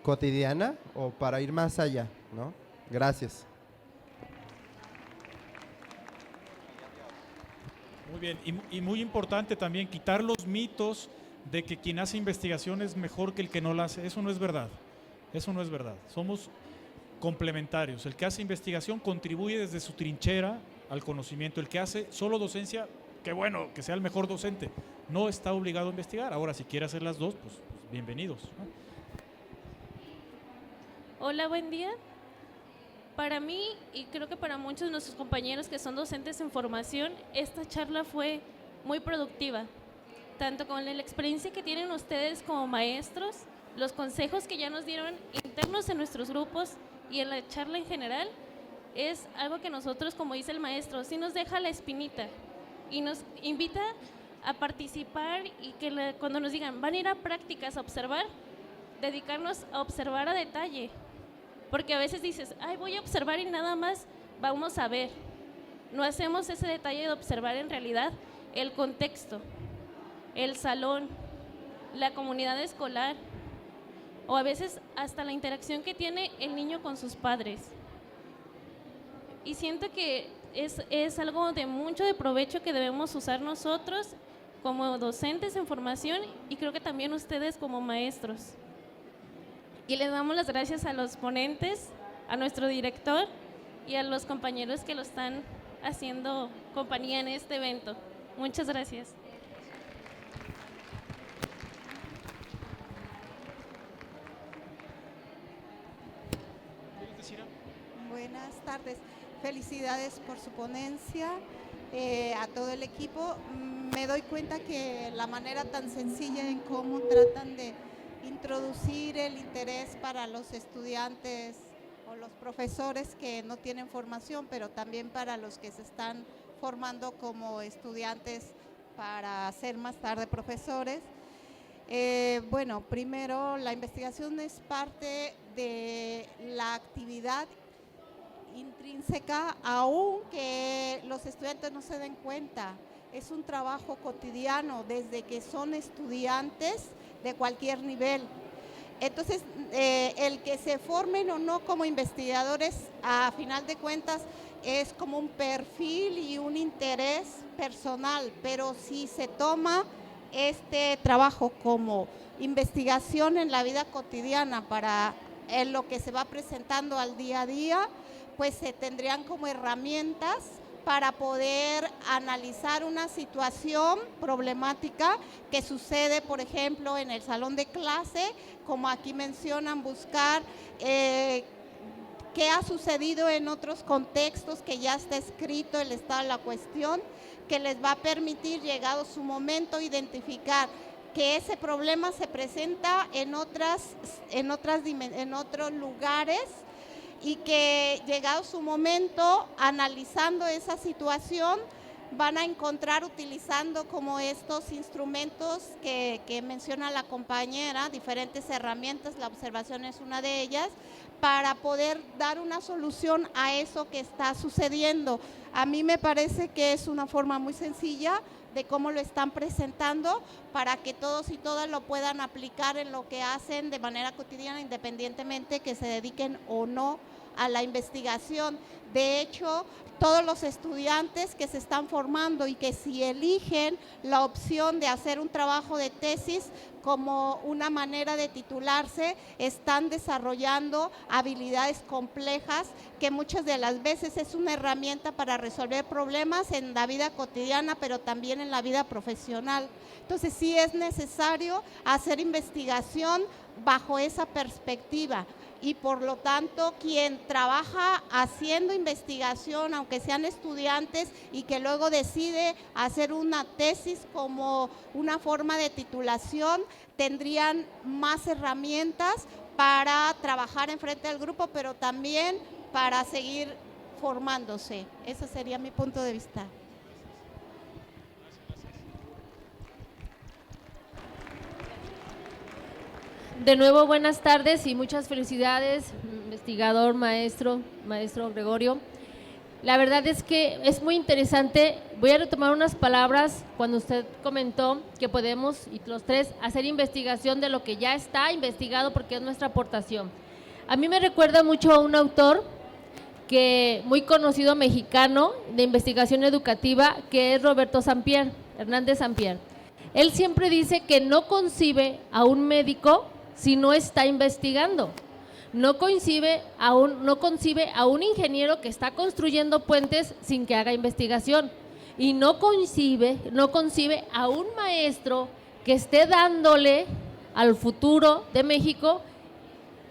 cotidiana o para ir más allá, ¿no? Gracias. Muy bien, y muy importante también quitar los mitos de que quien hace investigación es mejor que el que no la hace. Eso no es verdad, eso no es verdad. Somos complementarios. El que hace investigación contribuye desde su trinchera al conocimiento. El que hace solo docencia, qué bueno, que sea el mejor docente, no está obligado a investigar. Ahora, si quiere hacer las dos, pues bienvenidos, ¿no? Hola, buen día. Para mí, y creo que para muchos de nuestros compañeros que son docentes en formación, esta charla fue muy productiva, tanto con la experiencia que tienen ustedes como maestros, los consejos que ya nos dieron internos en nuestros grupos y en la charla en general, es algo que nosotros, como dice el maestro, sí nos deja la espinita y nos invita a participar y que cuando nos digan, van a ir a prácticas a observar, dedicarnos a observar a detalle. Porque a veces dices, ay, voy a observar y nada más vamos a ver. No hacemos ese detalle de observar en realidad el contexto, el salón, la comunidad escolar, o a veces hasta la interacción que tiene el niño con sus padres. Y siento que es algo de mucho de provecho que debemos usar nosotros como docentes en formación y creo que también ustedes como maestros. Y les damos las gracias a los ponentes, a nuestro director y a los compañeros que lo están haciendo compañía en este evento. Muchas gracias. Buenas tardes. Felicidades por su ponencia, a todo el equipo. Me doy cuenta que la manera tan sencilla en cómo tratan de introducir el interés para los estudiantes o los profesores que no tienen formación, pero también para los que se están formando como estudiantes para ser más tarde profesores. Bueno, primero, la investigación es parte de la actividad intrínseca, aunque los estudiantes no se den cuenta. Es un trabajo cotidiano desde que son estudiantes de cualquier nivel. Entonces, el que se formen o no como investigadores, a final de cuentas, es como un perfil y un interés personal, pero si se toma este trabajo como investigación en la vida cotidiana para lo que se va presentando al día a día, pues se tendrían como herramientas para poder analizar una situación problemática que sucede, por ejemplo, en el salón de clase, como aquí mencionan, buscar qué ha sucedido en otros contextos, que ya está escrito el estado de la cuestión, que les va a permitir, llegado su momento, identificar que ese problema se presenta en otros lugares, y que llegado su momento, analizando esa situación, van a encontrar, utilizando como estos instrumentos que menciona la compañera, diferentes herramientas, la observación es una de ellas, para poder dar una solución a eso que está sucediendo. A mí me parece que es una forma muy sencilla de cómo lo están presentando, para que todos y todas lo puedan aplicar en lo que hacen de manera cotidiana, independientemente que se dediquen o no a la investigación. De hecho, todos los estudiantes que se están formando y que si eligen la opción de hacer un trabajo de tesis como una manera de titularse, están desarrollando habilidades complejas que muchas de las veces es una herramienta para resolver problemas en la vida cotidiana, pero también en la vida profesional. Entonces sí es necesario hacer investigación bajo esa perspectiva. Y por lo tanto, quien trabaja haciendo investigación, aunque sean estudiantes, y que luego decide hacer una tesis como una forma de titulación, tendrían más herramientas para trabajar en frente del grupo, pero también para seguir formándose. Ese sería mi punto de vista. De nuevo, buenas tardes y muchas felicidades, investigador, maestro Gregorio. La verdad es que es muy interesante. Voy a retomar unas palabras cuando usted comentó que podemos, y los tres, hacer investigación de lo que ya está investigado, porque es nuestra aportación. A mí me recuerda mucho a un autor que muy conocido mexicano de investigación educativa, que es Roberto Sampier, Hernández Sampier. Él siempre dice que no concibe a un médico si no está investigando. No concibe a un ingeniero que está construyendo puentes sin que haga investigación. Y no concibe a un maestro que esté dándole al futuro de México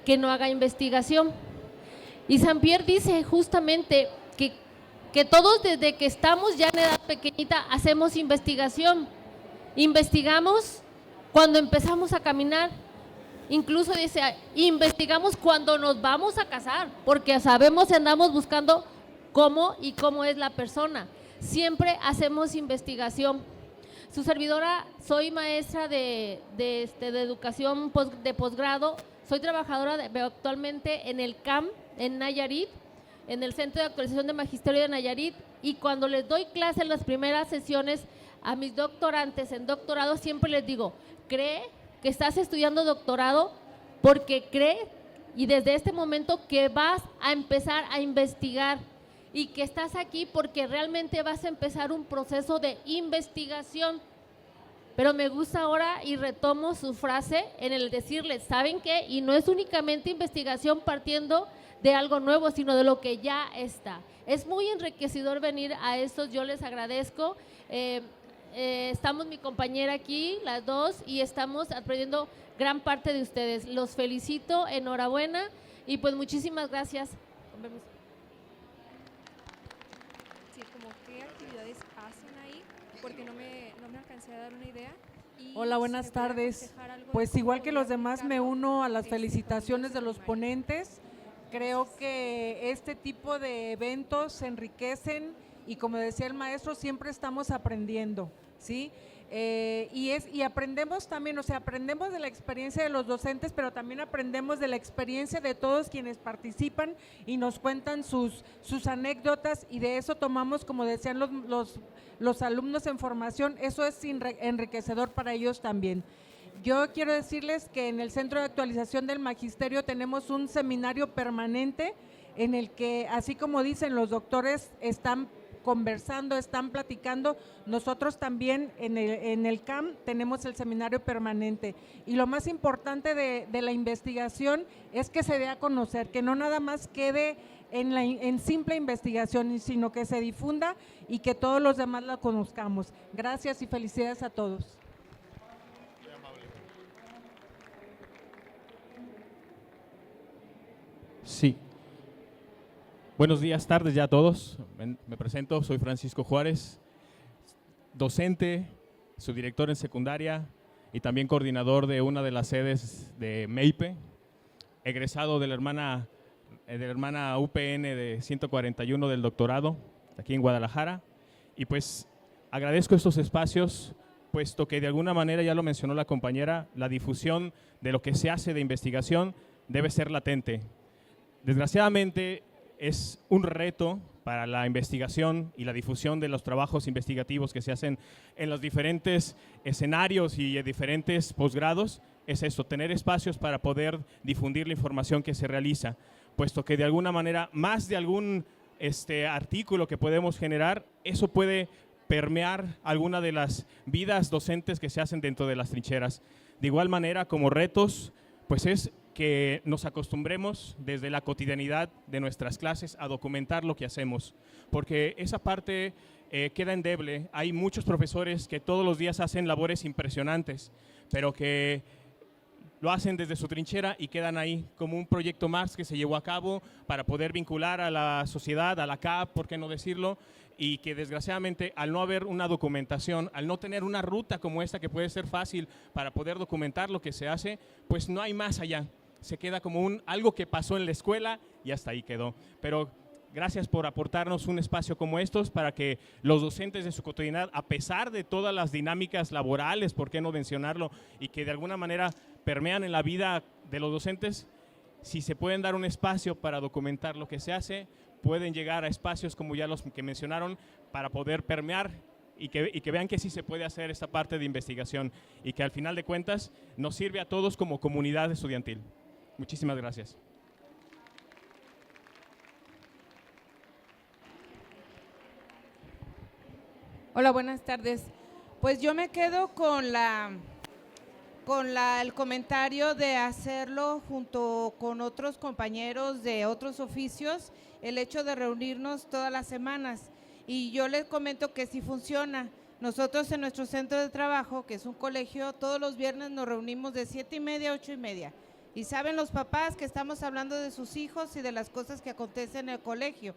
que no haga investigación. Y Sampier dice justamente que todos desde que estamos ya en edad pequeñita hacemos investigación. Investigamos cuando empezamos a caminar. Incluso dice, investigamos cuando nos vamos a casar, porque sabemos y andamos buscando cómo es la persona. Siempre hacemos investigación. Su servidora, soy maestra de educación de posgrado, soy trabajadora actualmente en el CAM, en Nayarit, en el Centro de Actualización de Magisterio de Nayarit, y cuando les doy clase en las primeras sesiones a mis doctorantes en doctorado, siempre les digo, cree que estás estudiando doctorado porque cree, y desde este momento que vas a empezar a investigar, y que estás aquí porque realmente vas a empezar un proceso de investigación. Pero me gusta ahora, y retomo su frase en el decirles, ¿saben qué? Y no es únicamente investigación partiendo de algo nuevo, sino de lo que ya está. Es muy enriquecedor venir a estos, yo les agradezco. Estamos mi compañera aquí, las dos, y estamos aprendiendo gran parte de ustedes. Los felicito, enhorabuena, y pues muchísimas gracias. Sí, como qué actividades hacen ahí, porque no me alcancé a dar una idea. Hola, buenas tardes. Pues igual que los demás me uno a las felicitaciones de los ponentes. Creo que este tipo de eventos se enriquecen, y como decía el maestro, siempre estamos aprendiendo, ¿sí? Y aprendemos también, o sea, aprendemos de la experiencia de los docentes, pero también aprendemos de la experiencia de todos quienes participan y nos cuentan sus anécdotas, y de eso tomamos, como decían los alumnos en formación, eso es enriquecedor para ellos también. Yo quiero decirles que en el Centro de Actualización del Magisterio tenemos un seminario permanente en el que, así como dicen, los doctores están conversando, están platicando. Nosotros también en el CAM tenemos el seminario permanente y lo más importante de la investigación es que se dé a conocer, que no nada más quede en simple investigación, sino que se difunda y que todos los demás la conozcamos. Gracias y felicidades a todos. Sí. Buenos días, tardes ya a todos. Me presento, soy Francisco Juárez, docente, subdirector en secundaria y también coordinador de una de las sedes de MEIPE, egresado de la hermana UPN de 141 del doctorado, aquí en Guadalajara. Y pues agradezco estos espacios, puesto que de alguna manera, ya lo mencionó la compañera, la difusión de lo que se hace de investigación debe ser latente. Desgraciadamente, es un reto para la investigación y la difusión de los trabajos investigativos que se hacen en los diferentes escenarios y en diferentes posgrados, es eso, tener espacios para poder difundir la información que se realiza, puesto que de alguna manera, más de algún artículo que podemos generar, eso puede permear alguna de las vidas docentes que se hacen dentro de las trincheras. De igual manera, como retos, pues es que nos acostumbremos desde la cotidianidad de nuestras clases a documentar lo que hacemos, porque esa parte queda endeble. Hay muchos profesores que todos los días hacen labores impresionantes, pero que lo hacen desde su trinchera y quedan ahí como un proyecto más que se llevó a cabo para poder vincular a la sociedad, a la CAP, por qué no decirlo, y que desgraciadamente al no haber una documentación, al no tener una ruta como esta que puede ser fácil para poder documentar lo que se hace, pues no hay más allá. Se queda como algo que pasó en la escuela y hasta ahí quedó. Pero gracias por aportarnos un espacio como estos para que los docentes de su cotidianidad, a pesar de todas las dinámicas laborales, por qué no mencionarlo, y que de alguna manera permean en la vida de los docentes, si se pueden dar un espacio para documentar lo que se hace, pueden llegar a espacios como ya los que mencionaron para poder permear y que vean que sí se puede hacer esta parte de investigación y que al final de cuentas nos sirve a todos como comunidad estudiantil. Muchísimas gracias. Hola, buenas tardes. Pues yo me quedo con el comentario de hacerlo junto con otros compañeros de otros oficios, el hecho de reunirnos todas las semanas. Y yo les comento que sí funciona. Nosotros en nuestro centro de trabajo, que es un colegio, todos los viernes nos reunimos de 7:30 a 8:30. Y saben los papás que estamos hablando de sus hijos y de las cosas que acontecen en el colegio.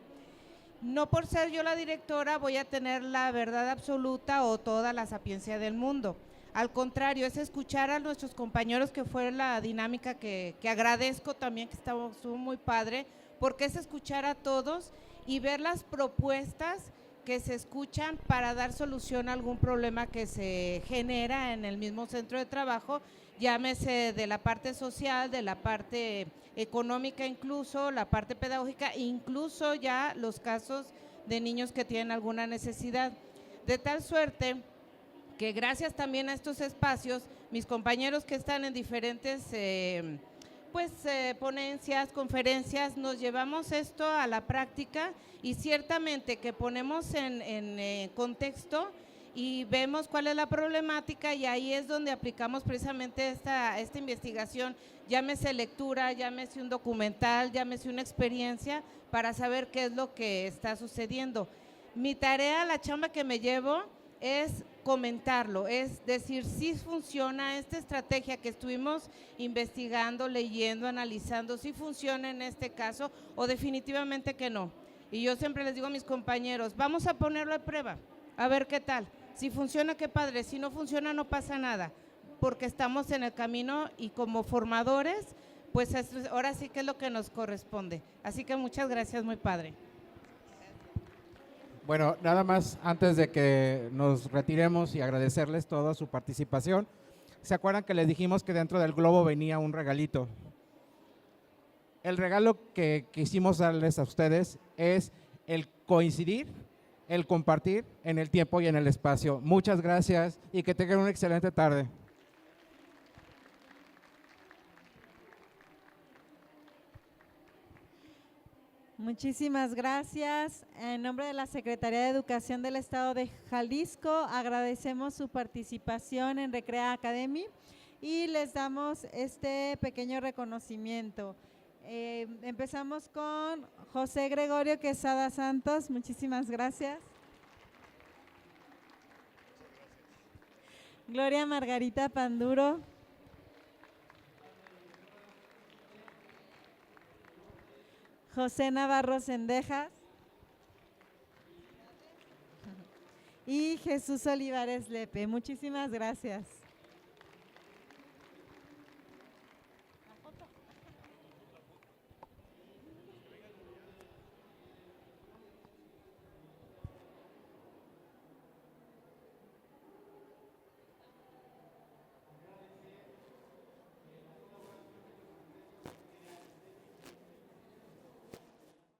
No por ser yo la directora voy a tener la verdad absoluta o toda la sapiencia del mundo. Al contrario, es escuchar a nuestros compañeros, que fue la dinámica que agradezco también, que estuvo muy padre, porque es escuchar a todos y ver las propuestas que se escuchan para dar solución a algún problema que se genera en el mismo centro de trabajo, llámese de la parte social, de la parte económica incluso, la parte pedagógica, incluso ya los casos de niños que tienen alguna necesidad. De tal suerte que gracias también a estos espacios, mis compañeros que están en diferentes ponencias, conferencias, nos llevamos esto a la práctica y ciertamente que ponemos en contexto y vemos cuál es la problemática y ahí es donde aplicamos precisamente esta investigación, llámese lectura, llámese un documental, llámese una experiencia para saber qué es lo que está sucediendo. Mi tarea, la chamba que me llevo es comentarlo, es decir, si funciona esta estrategia que estuvimos investigando, leyendo, analizando, si funciona en este caso o definitivamente que no. Y yo siempre les digo a mis compañeros, vamos a ponerlo a prueba, a ver qué tal. Si funciona, qué padre, si no funciona, no pasa nada, porque estamos en el camino y como formadores, pues ahora sí que es lo que nos corresponde. Así que muchas gracias, muy padre. Bueno, nada más antes de que nos retiremos y agradecerles toda su participación, ¿se acuerdan que les dijimos que dentro del globo venía un regalito? El regalo que quisimos darles a ustedes es el coincidir, el compartir en el tiempo y en el espacio. Muchas gracias y que tengan una excelente tarde. Muchísimas gracias. En nombre de la Secretaría de Educación del Estado de Jalisco, agradecemos su participación en Recrea Academy y les damos este pequeño reconocimiento. Empezamos con José Gregorio Quesada Santos. Muchísimas gracias. Gloria Margarita Panduro. José Navarro Cendejas. Y Jesús Olivares Lepe. Muchísimas gracias.